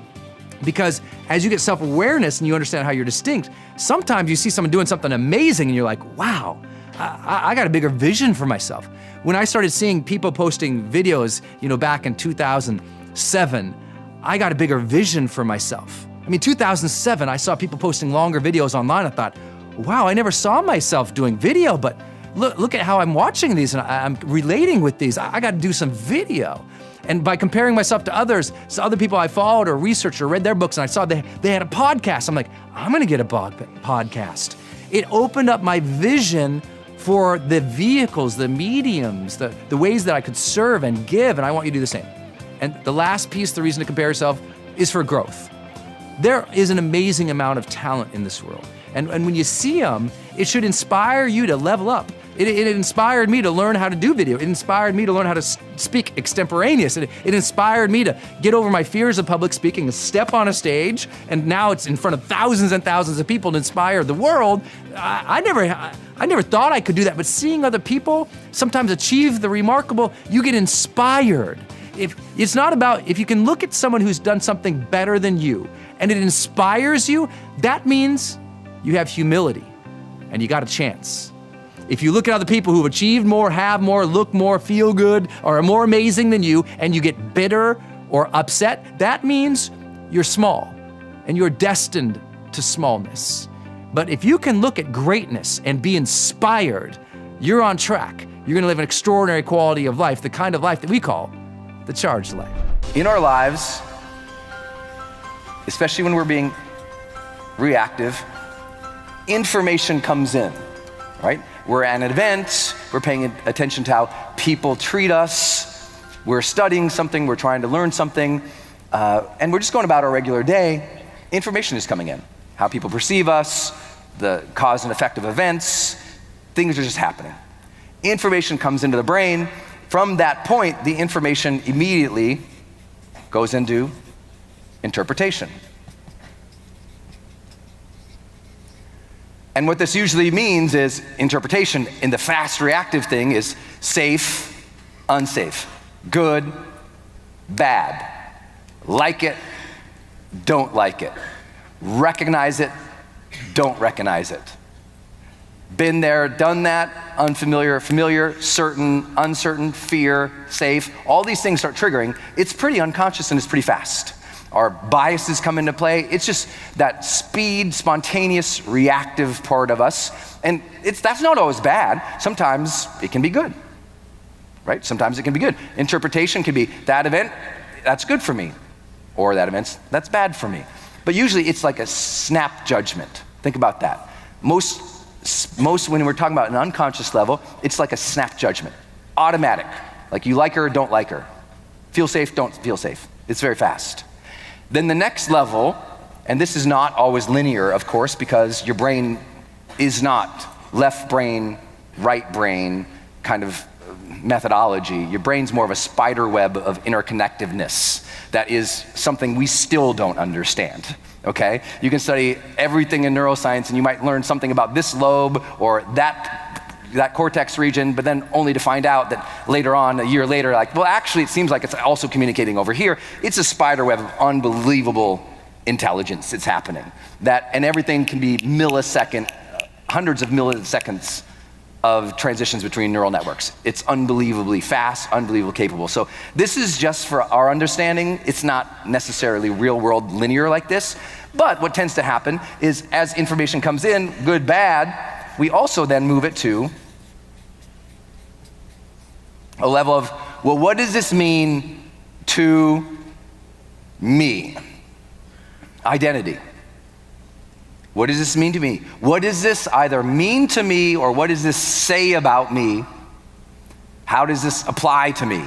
Because as you get self-awareness and you understand how you're distinct, sometimes you see someone doing something amazing and you're like, wow, I got a bigger vision for myself. When I started seeing people posting videos, back in 2007, I got a bigger vision for myself. I mean, 2007, I saw people posting longer videos online. I thought, wow, I never saw myself doing video, but look at how I'm watching these and I'm relating with these. I got to do some video. And by comparing myself to others, so other people I followed or researched or read their books, and I saw they had a podcast, I'm like, I'm gonna get a podcast. It opened up my vision for the vehicles, the mediums, the ways that I could serve and give, and I want you to do the same. And the last piece, the reason to compare yourself, is for growth. There is an amazing amount of talent in this world. And when you see them, it should inspire you to level up. It inspired me to learn how to do video. It inspired me to learn how to speak extemporaneous. It inspired me to get over my fears of public speaking and step on a stage, and now it's in front of thousands and thousands of people to inspire the world. I never thought I could do that, but seeing other people sometimes achieve the remarkable, you get inspired. It's not about, if you can look at someone who's done something better than you and it inspires you, that means you have humility and you got a chance. If you look at other people who've achieved more, have more, look more, feel good, or are more amazing than you, and you get bitter or upset, that means you're small and you're destined to smallness. But if you can look at greatness and be inspired, you're on track. You're gonna live an extraordinary quality of life, the kind of life that we call the charged life. In our lives, especially when we're being reactive, information comes in, right? We're at an event, we're paying attention to how people treat us, we're studying something, we're trying to learn something, and we're just going about our regular day. Information is coming in. How people perceive us, the cause and effect of events, things are just happening. Information comes into the brain. From that point, the information immediately goes into interpretation. And what this usually means is interpretation in the fast reactive thing is safe, unsafe, good, bad, like it, don't like it, recognize it, don't recognize it. Been there, done that, unfamiliar, familiar, certain, uncertain, fear, safe. All these things start triggering. It's pretty unconscious and it's pretty fast. Our biases come into play. It's just that speed, spontaneous, reactive part of us. And that's not always bad. Sometimes it can be good, right? Sometimes it can be good. Interpretation can be, that event, that's good for me. Or that event, that's bad for me. But usually it's like a snap judgment. Think about that. Most when we're talking about an unconscious level, it's like a snap judgment. Automatic. Like you like her, don't like her. Feel safe, don't feel safe. It's very fast. Then the next level, and this is not always linear, of course, because your brain is not left brain, right brain kind of methodology. Your brain's more of a spider web of interconnectedness that is something we still don't understand, okay? You can study everything in neuroscience and you might learn something about this lobe or that cortex region, but then only to find out that later on, a year later, like, well, actually it seems like it's also communicating over here. It's a spider web of unbelievable intelligence that's happening. And everything can be hundreds of milliseconds of transitions between neural networks. It's unbelievably fast, unbelievably capable. So this is just for our understanding. It's not necessarily real world linear like this, but what tends to happen is as information comes in, good, bad, we also then move it to a level of, well, what does this mean to me? Identity. What does this mean to me? What does this either mean to me, or what does this say about me? How does this apply to me?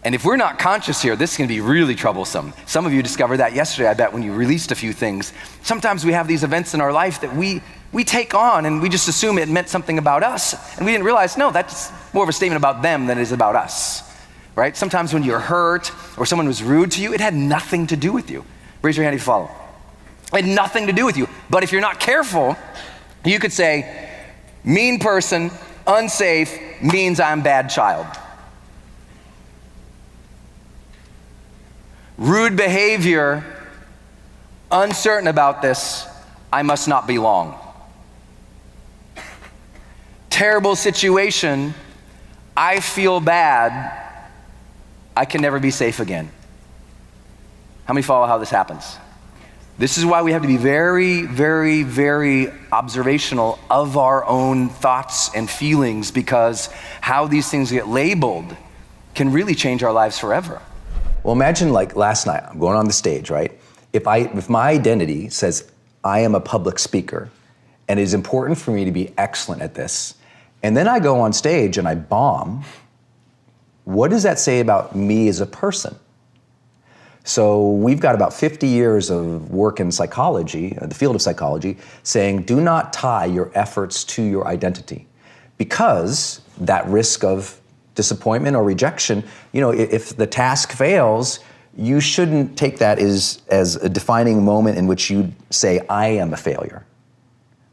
And if we're not conscious here, this can be really troublesome. Some of you discovered that yesterday, I bet, when you released a few things. Sometimes we have these events in our life that we take on and we just assume it meant something about us. And we didn't realize, no, that's more of a statement about them than it is about us, right? Sometimes when you're hurt or someone was rude to you, it had nothing to do with you. Raise your hand if you follow. It had nothing to do with you. But if you're not careful, you could say, mean person, unsafe, means I'm bad child. Rude behavior, uncertain about this, I must not belong. Terrible situation, I feel bad, I can never be safe again. How many follow how this happens? This is why we have to be very, very, very observational of our own thoughts and feelings, because how these things get labeled can really change our lives forever. Well, imagine like last night, I'm going on the stage, right? If my identity says I am a public speaker and it is important for me to be excellent at this, and then I go on stage and I bomb, what does that say about me as a person? So we've got about 50 years of work in psychology, the field of psychology, saying do not tie your efforts to your identity, because that risk of disappointment or rejection, if the task fails, you shouldn't take that as a defining moment in which you say, I am a failure,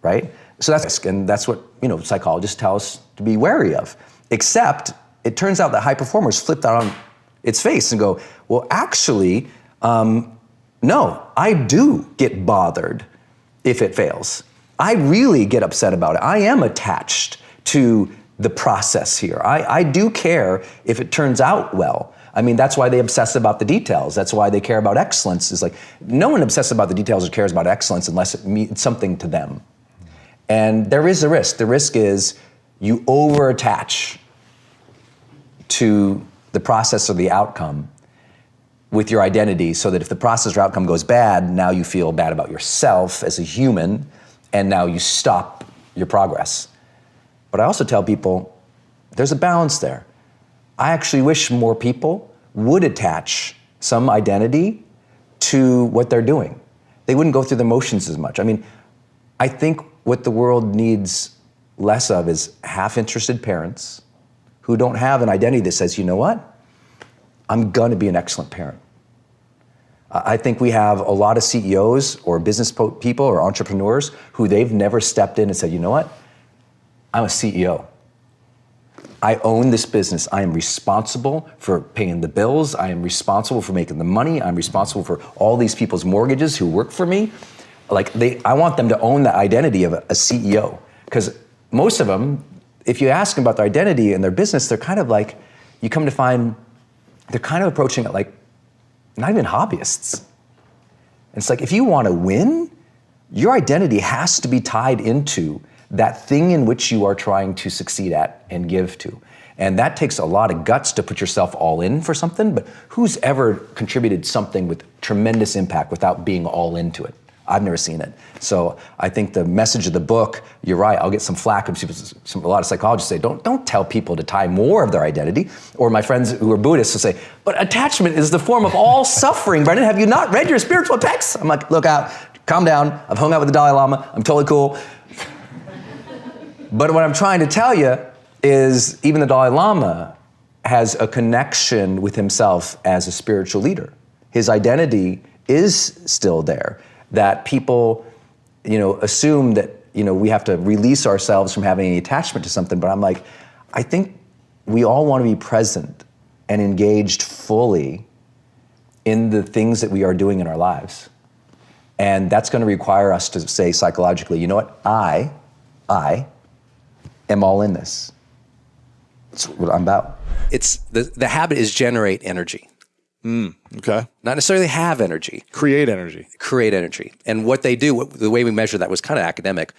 right? So that's what psychologists tell us to be wary of. Except it turns out that high performers flip that on its face and go, well, actually, no, I do get bothered if it fails. I really get upset about it. I am attached to the process here. I do care if it turns out well. I mean, that's why they obsess about the details. That's why they care about excellence. It's like, no one obsesses about the details or cares about excellence unless it means something to them. And there is a risk. The risk is you over-attach to the process or the outcome with your identity, so that if the process or outcome goes bad, now you feel bad about yourself as a human, and now you stop your progress. But I also tell people, there's a balance there. I actually wish more people would attach some identity to what they're doing. They wouldn't go through the motions as much. I mean, I think what the world needs less of is half-interested parents who don't have an identity that says, you know what? I'm gonna be an excellent parent. I think we have a lot of CEOs or business people or entrepreneurs who they've never stepped in and said, you know what? I'm a CEO. I own this business. I am responsible for paying the bills. I am responsible for making the money. I'm responsible for all these people's mortgages who work for me. I want them to own the identity of a CEO. Because most of them, if you ask them about their identity and their business, they're kind of like, you come to find, they're kind of approaching it like not even hobbyists. And it's like, if you want to win, your identity has to be tied into that thing in which you are trying to succeed at and give to. And that takes a lot of guts to put yourself all in for something, but who's ever contributed something with tremendous impact without being all into it? I've never seen it. So I think the message of the book, you're right, I'll get some flack from a lot of psychologists say, don't tell people to tie more of their identity. Or my friends who are Buddhists will say, but attachment is the form of all suffering. Brendon, have you not read your spiritual texts? I'm like, look out, calm down. I've hung out with the Dalai Lama. I'm totally cool. But what I'm trying to tell you is even the Dalai Lama has a connection with himself as a spiritual leader. His identity is still there. That people, assume that, we have to release ourselves from having any attachment to something. But I'm like, I think we all want to be present and engaged fully in the things that we are doing in our lives. And that's going to require us to say psychologically, you know what? I am all in this. That's what I'm about. It's the habit is generate energy. Okay. Not necessarily have energy. Create energy. Create energy. And what they do, the way we measure that was kind of academic.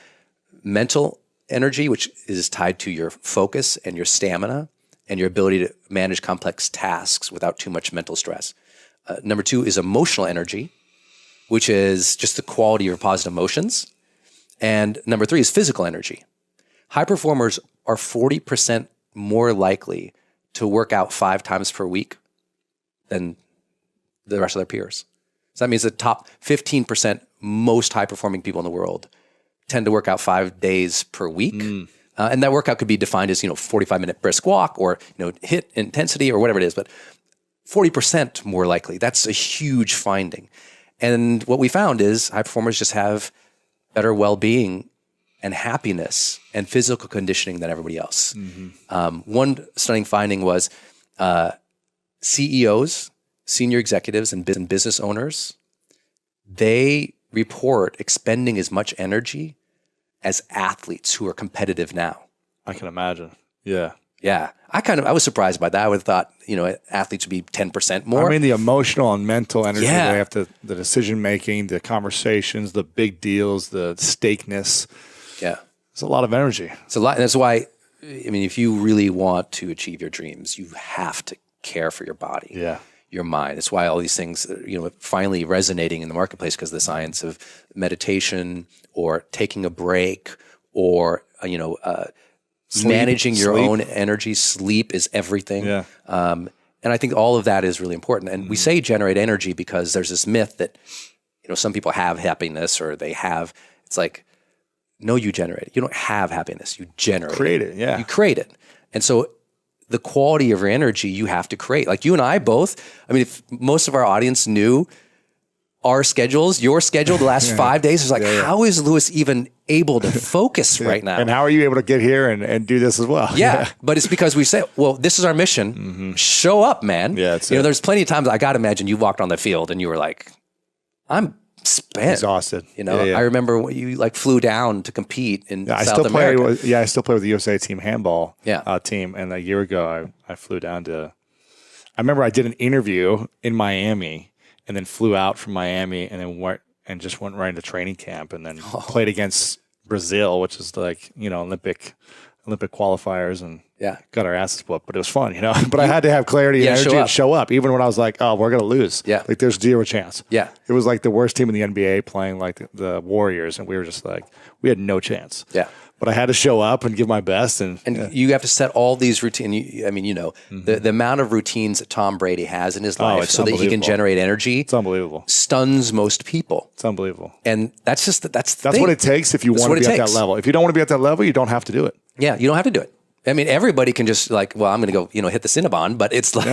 Mental energy, which is tied to your focus and your stamina and your ability to manage complex tasks without too much mental stress. Number 2 is emotional energy, which is just the quality of your positive emotions. And number 3 is physical energy. High performers are 40% more likely to work out 5 times per week than the rest of their peers. So that means the top 15% most high-performing people in the world tend to work out 5 days per week. And that workout could be defined as, 45-minute brisk walk or, HIIT intensity or whatever it is, but 40% more likely. That's a huge finding. And what we found is high performers just have better well-being and happiness and physical conditioning than everybody else. One stunning finding was CEOs, senior executives, and business owners, they report expending as much energy as athletes who are competitive now. I can imagine. Yeah. Yeah. I was surprised by that. I would have thought, athletes would be 10% more. I mean, the emotional and mental energy Yeah. they have to, the decision making, the conversations, the big deals, the stakeness. Yeah. It's a lot of energy. It's a lot. And that's why, if you really want to achieve your dreams, you have to care for your body. Yeah. Your mind. It's why all these things, finally resonating in the marketplace because of the science of meditation or taking a break or, managing your own energy. Sleep is everything. Yeah. And I think all of that is really important. And we say generate energy because there's this myth that, some people have happiness or they have, it's like, no, you generate it. You don't have happiness. You generate Create it. Yeah. You create it. And so the quality of your energy you have to create. Like you and I both, if most of our audience knew our schedules, your schedule the last 5 days, is like, how is Lewis even able to focus right now? And how are you able to get here and do this as well? Yeah, but it's because we say, well, this is our mission. Show up, man. Yeah, there's plenty of times I got to imagine you walked on the field and you were like, I'm spent. Exhausted. I remember when you flew down to compete in South America. I still play with the USA team handball team. And a year ago, I flew down to, I remember I did an interview in Miami and then flew out from Miami and then went right into training camp and then played against Brazil, which is Olympic qualifiers and got our asses whooped, but it was fun, But I had to have clarity and energy and show up, even when I was like, oh, we're gonna lose. Yeah, there's 0 chance. Yeah, it was like the worst team in the NBA playing like the Warriors, and we were just like, we had no chance. Yeah, but I had to show up and give my best, and you have to set all these routines. The amount of routines that Tom Brady has in his life, so that he can generate energy. It's unbelievable. Stuns most people. It's unbelievable, and that's what it takes if you want to be at that level. If you don't want to be at that level, you don't have to do it. Yeah, you don't have to do it. Everybody can just I'm going to go, hit the Cinnabon, but it's like,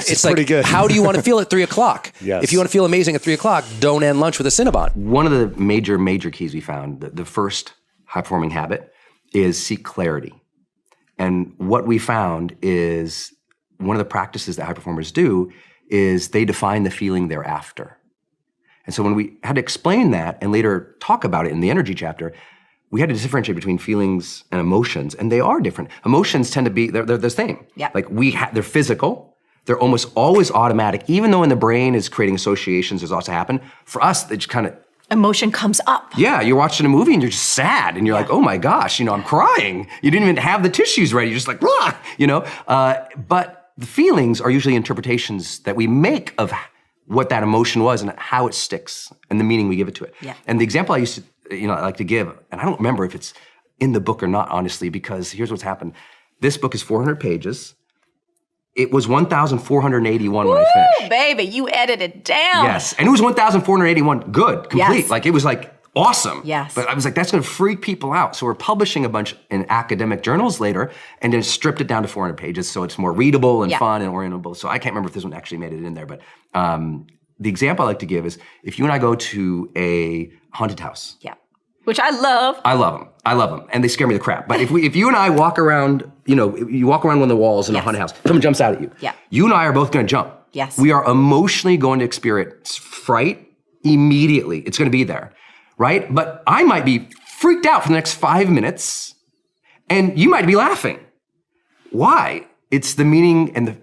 it's pretty good. How do you want to feel at 3:00? Yes. If you want to feel amazing at 3:00, don't end lunch with a Cinnabon. One of the major keys we found, the first high-performing habit is seek clarity. And what we found is one of the practices that high performers do is they define the feeling they're after. And so when we had to explain that and later talk about it in the energy chapter, we had to differentiate between feelings and emotions, and they are different. Emotions tend to be, they're the same. Yeah. Like they're physical, they're almost always automatic, even though in the brain is creating associations, there's also happen. For us, they just kind of, emotion comes up. yeah, you're watching a movie and you're just sad, and you're like, oh my gosh, I'm crying. You didn't even have the tissues ready, you're just like, blah, But the feelings are usually interpretations that we make of what that emotion was and how it sticks and the meaning we give it to it. Yeah. And the example I used to, I like to give, and I don't remember if it's in the book or not, honestly, because here's what's happened. This book is 400 pages. It was 1,481 when I finished. Baby, you edited it down. Yes, and it was 1,481 good, complete. Yes. Like it was like awesome. Yes. But I was like, that's gonna freak people out. So we're publishing a bunch in academic journals later and then stripped it down to 400 pages so it's more readable and fun and orientable. So I can't remember if this one actually made it in there, but the example I like to give is if you and I go to a haunted house. Yeah. Which I love. I love them. And they scare me the crap. But if you and I walk around, you walk around one of the walls in a haunted house, someone jumps out at you. Yeah. You and I are both going to jump. Yes. We are emotionally going to experience fright immediately. It's going to be there, right? But I might be freaked out for the next 5 minutes, and you might be laughing. Why? It's the meaning and the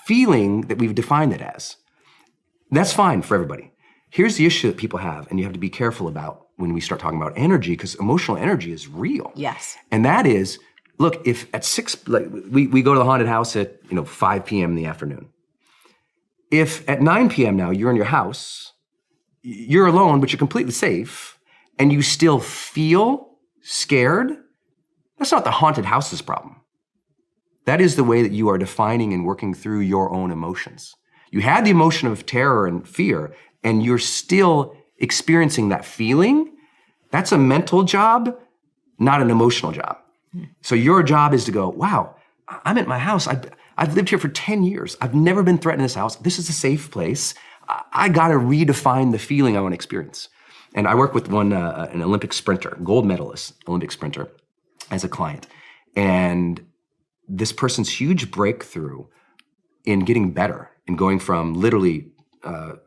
feeling that we've defined it as. That's fine for everybody. Here's the issue that people have, and you have to be careful about when we start talking about energy, because emotional energy is real. Yes. And that is, look, if at 6, like we go to the haunted house at 5 p.m. in the afternoon. If at 9 p.m. now you're in your house, you're alone, but you're completely safe, and you still feel scared, that's not the haunted house's problem. That is the way that you are defining and working through your own emotions. You had the emotion of terror and fear, and you're still experiencing that feeling. That's a mental job, not an emotional job. So your job is to go, wow, I'm at my house. I've lived here for 10 years. I've never been threatened in this house. This is a safe place. I gotta redefine the feeling I wanna experience. And I work with an Olympic sprinter, gold medalist, Olympic sprinter, as a client. And this person's huge breakthrough in getting better, in going from literally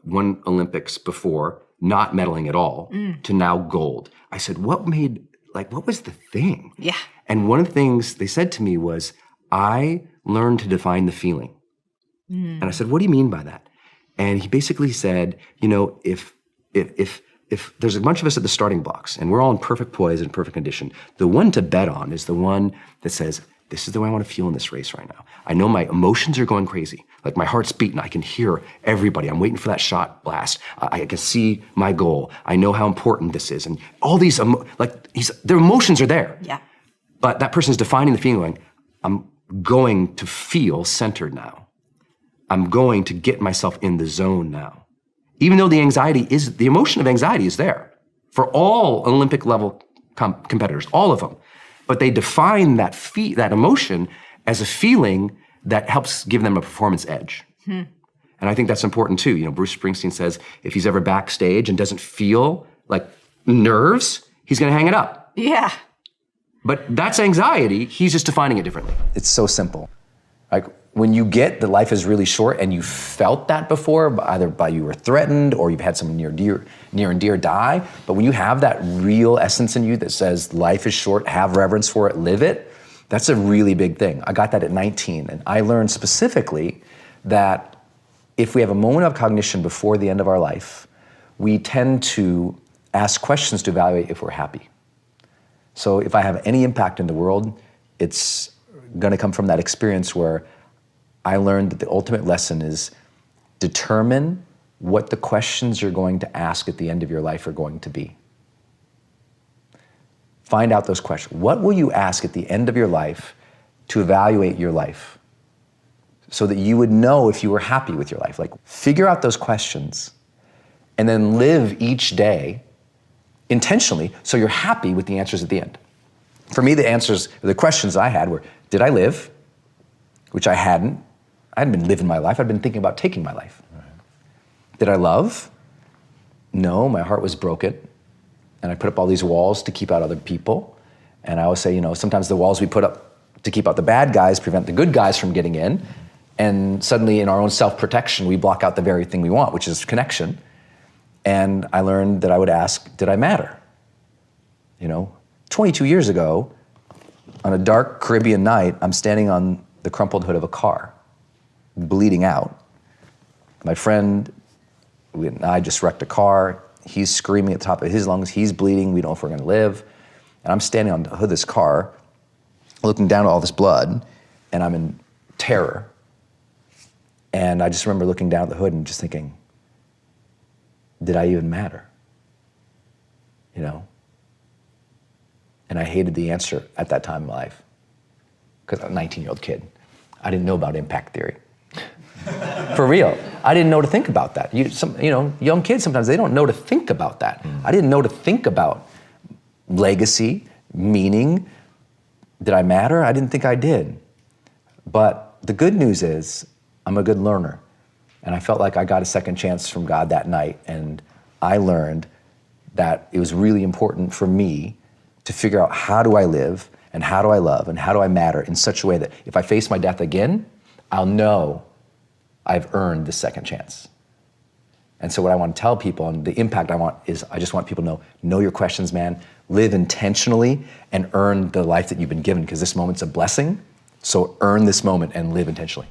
won Olympics before, not medaling at all, to now gold. I said, what was the thing? Yeah. And one of the things they said to me was, I learned to define the feeling. And I said, what do you mean by that? And he basically said, if there's a bunch of us at the starting blocks and we're all in perfect poise and perfect condition, the one to bet on is the one that says, this is the way I want to feel in this race right now. I know my emotions are going crazy. Like my heart's beating. I can hear everybody. I'm waiting for that shot blast. I can see my goal. I know how important this is. And all these, their emotions are there. Yeah. But that person's defining the feeling going, I'm going to feel centered now. I'm going to get myself in the zone now. Even though the emotion of anxiety is there for all Olympic level competitors, all of them. But they define that emotion as a feeling that helps give them a performance edge. And I think that's important too. Bruce Springsteen says if he's ever backstage and doesn't feel like nerves, he's gonna hang it up. Yeah. But that's anxiety, he's just defining it differently. It's so simple. Like when you get that life is really short and you felt that before, either by you were threatened or you've had someone near and dear die, but when you have that real essence in you that says life is short, have reverence for it, live it, that's a really big thing. I got that at 19, and I learned specifically that if we have a moment of cognition before the end of our life, we tend to ask questions to evaluate if we're happy. So if I have any impact in the world, it's gonna come from that experience where I learned that the ultimate lesson is determine what the questions you're going to ask at the end of your life are going to be. Find out those questions. What will you ask at the end of your life to evaluate your life so that you would know if you were happy with your life? Like, figure out those questions and then live each day intentionally so you're happy with the answers at the end. For me, the questions I had were, did I live? Which I hadn't. I hadn't been living my life. I'd been thinking about taking my life. Right. Did I love? No, my heart was broken. And I put up all these walls to keep out other people. And I always say, sometimes the walls we put up to keep out the bad guys prevent the good guys from getting in. And suddenly in our own self-protection, we block out the very thing we want, which is connection. And I learned that I would ask, did I matter? 22 years ago, on a dark Caribbean night, I'm standing on the crumpled hood of a car, bleeding out. My friend and I just wrecked a car. He's screaming at the top of his lungs. He's bleeding. We don't know if we're gonna live. And I'm standing on the hood of this car, looking down at all this blood, and I'm in terror. And I just remember looking down at the hood and just thinking, did I even matter? And I hated the answer at that time in my life, because I'm a 19-year-old kid. I didn't know about impact theory. For real. I didn't know to think about that. Young kids sometimes, they don't know to think about that. I didn't know to think about legacy, meaning. Did I matter? I didn't think I did. But the good news is, I'm a good learner. And I felt like I got a second chance from God that night, and I learned that it was really important for me to figure out how do I live, and how do I love, and how do I matter in such a way that if I face my death again, I'll know I've earned the second chance. And so what I want to tell people, and the impact I want, is I just want people to know your questions, man, live intentionally, and earn the life that you've been given, because this moment's a blessing, so earn this moment and live intentionally.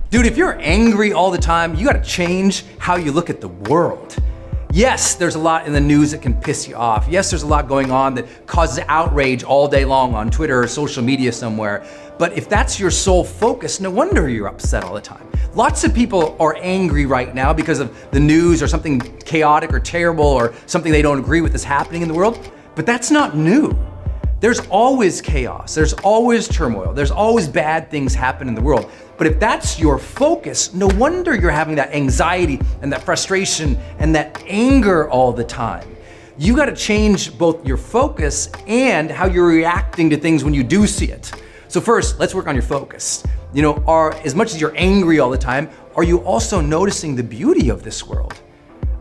Dude, if you're angry all the time, you gotta change how you look at the world. Yes, there's a lot in the news that can piss you off. Yes, there's a lot going on that causes outrage all day long on Twitter or social media somewhere. But if that's your sole focus, no wonder you're upset all the time. Lots of people are angry right now because of the news or something chaotic or terrible or something they don't agree with is happening in the world. But that's not new. There's always chaos, there's always turmoil, there's always bad things happen in the world. But if that's your focus, no wonder you're having that anxiety and that frustration and that anger all the time. You gotta change both your focus and how you're reacting to things when you do see it. So first, let's work on your focus. As much as you're angry all the time, are you also noticing the beauty of this world?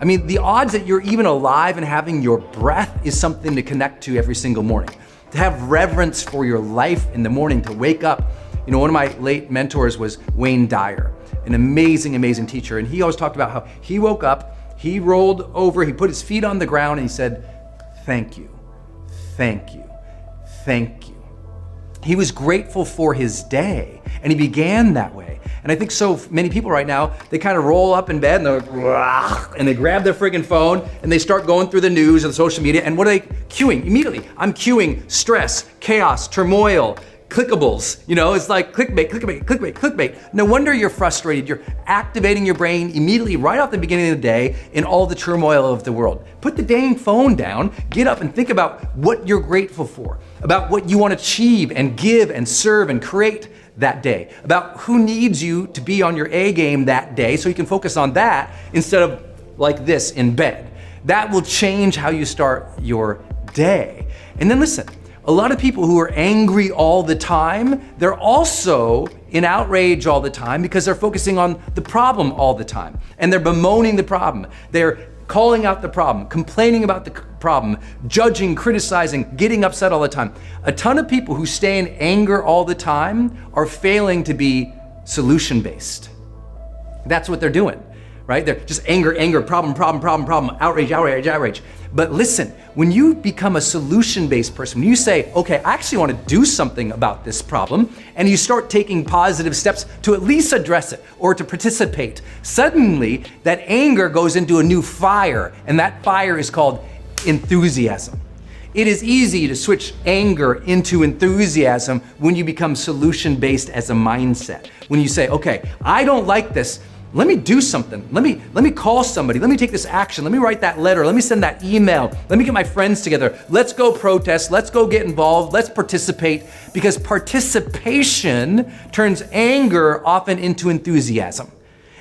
I mean, the odds that you're even alive and having your breath is something to connect to every single morning. To have reverence for your life in the morning, to wake up. One of my late mentors was Wayne Dyer, an amazing, amazing teacher. And he always talked about how he woke up, he rolled over, he put his feet on the ground and he said, thank you, thank you, thank you. He was grateful for his day and he began that way. And I think so many people right now, they kind of roll up in bed and they grab their friggin' phone and they start going through the news and social media. And what are they queuing? Immediately, I'm queuing stress, chaos, turmoil, clickables. It's like clickbait, clickbait, clickbait, clickbait. No wonder you're frustrated. You're activating your brain immediately right off the beginning of the day in all the turmoil of the world. Put the dang phone down, get up and think about what you're grateful for, about what you want to achieve and give and serve and create that day, about who needs you to be on your A game that day so you can focus on that instead of like this in bed. That will change how you start your day. And then listen, a lot of people who are angry all the time, they're also in outrage all the time because they're focusing on the problem all the time. And they're bemoaning the problem. They're calling out the problem, complaining about the problem, judging, criticizing, getting upset all the time. A ton of people who stay in anger all the time are failing to be solution-based. That's what they're doing, right? They're just anger, problem, outrage, outrage, outrage. But listen, when you become a solution-based person, when you say, okay, I actually want to do something about this problem, and you start taking positive steps to at least address it or to participate, suddenly that anger goes into a new fire, and that fire is called enthusiasm. It is easy to switch anger into enthusiasm when you become solution-based as a mindset. When you say, okay, I don't like this, let me do something. Let me call somebody. Let me take this action. Let me write that letter. Let me send that email. Let me get my friends together. Let's go protest. Let's go get involved. Let's participate, because participation turns anger often into enthusiasm.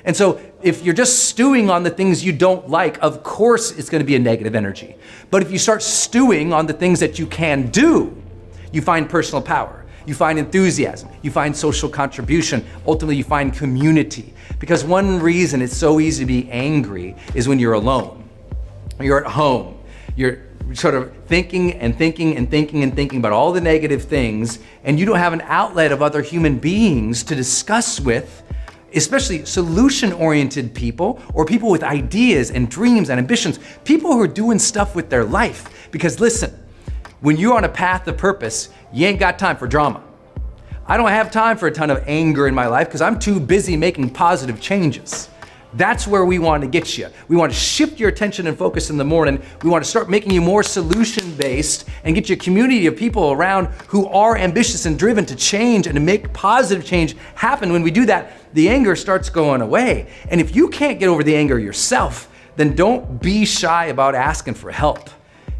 And so if you're just stewing on the things you don't like, of course it's going to be a negative energy. But if you start stewing on the things that you can do, you find personal power. You find enthusiasm, you find social contribution, ultimately you find community. Because one reason it's so easy to be angry is when you're alone. You're at home, you're sort of thinking about all the negative things, and you don't have an outlet of other human beings to discuss with, especially solution-oriented people or people with ideas and dreams and ambitions, people who are doing stuff with their life. Because listen, when you're on a path of purpose, you ain't got time for drama. I don't have time for a ton of anger in my life because I'm too busy making positive changes. That's where we want to get you. We want to shift your attention and focus in the morning. We want to start making you more solution-based and get you a community of people around who are ambitious and driven to change and to make positive change happen. When we do that, the anger starts going away. And if you can't get over the anger yourself, then don't be shy about asking for help.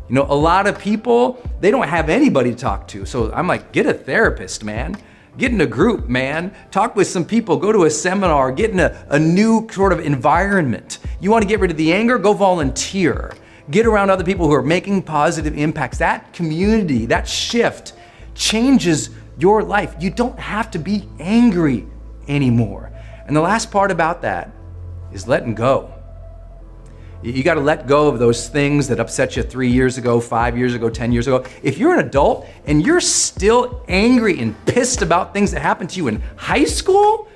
A lot of people, they don't have anybody to talk to. So I'm like, get a therapist, man. Get in a group, man. Talk with some people, go to a seminar, get in a new sort of environment. You want to get rid of the anger? Go volunteer. Get around other people who are making positive impacts. That community, that shift changes your life. You don't have to be angry anymore. And the last part about that is letting go. You got to let go of those things that upset you 3 years ago, 5 years ago, 10 years ago. If you're an adult and you're still angry and pissed about things that happened to you in high school,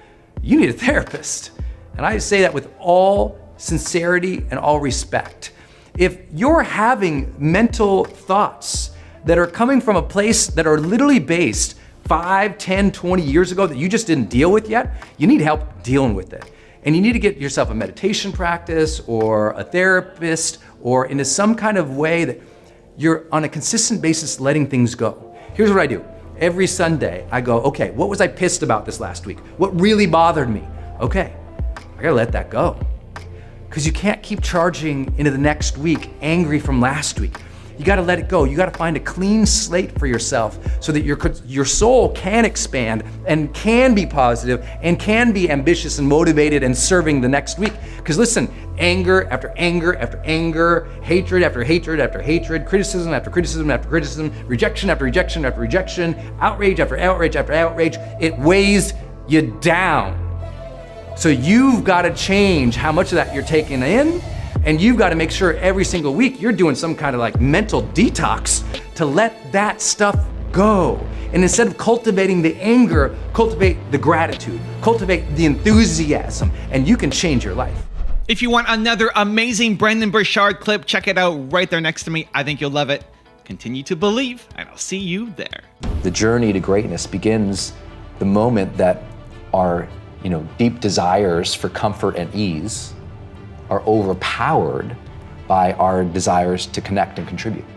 you need a therapist. And I say that with all sincerity and all respect. If you're having mental thoughts that are coming from a place that are literally based 5, 10, 20 years ago that you just didn't deal with yet, you need help dealing with it. And you need to get yourself a meditation practice or a therapist or into some kind of way that you're on a consistent basis letting things go. Here's what I do. Every Sunday, I go, okay, what was I pissed about this last week? What really bothered me? Okay, I gotta let that go. Because you can't keep charging into the next week angry from last week. You gotta let it go. You gotta find a clean slate for yourself so that your soul can expand and can be positive and can be ambitious and motivated and serving the next week. Because listen, anger after anger after anger, hatred after hatred after hatred, criticism after criticism after criticism, rejection after rejection after rejection, outrage after outrage after outrage, it weighs you down. So you've gotta change how much of that you're taking in, and you've got to make sure every single week you're doing some kind of like mental detox to let that stuff go. And instead of cultivating the anger, cultivate the gratitude, cultivate the enthusiasm, and you can change your life. If you want another amazing Brendon Burchard clip, check it out right there next to me. I think you'll love it. Continue to believe, and I'll see you there. The journey to greatness begins the moment that our deep desires for comfort and ease are overpowered by our desires to connect and contribute.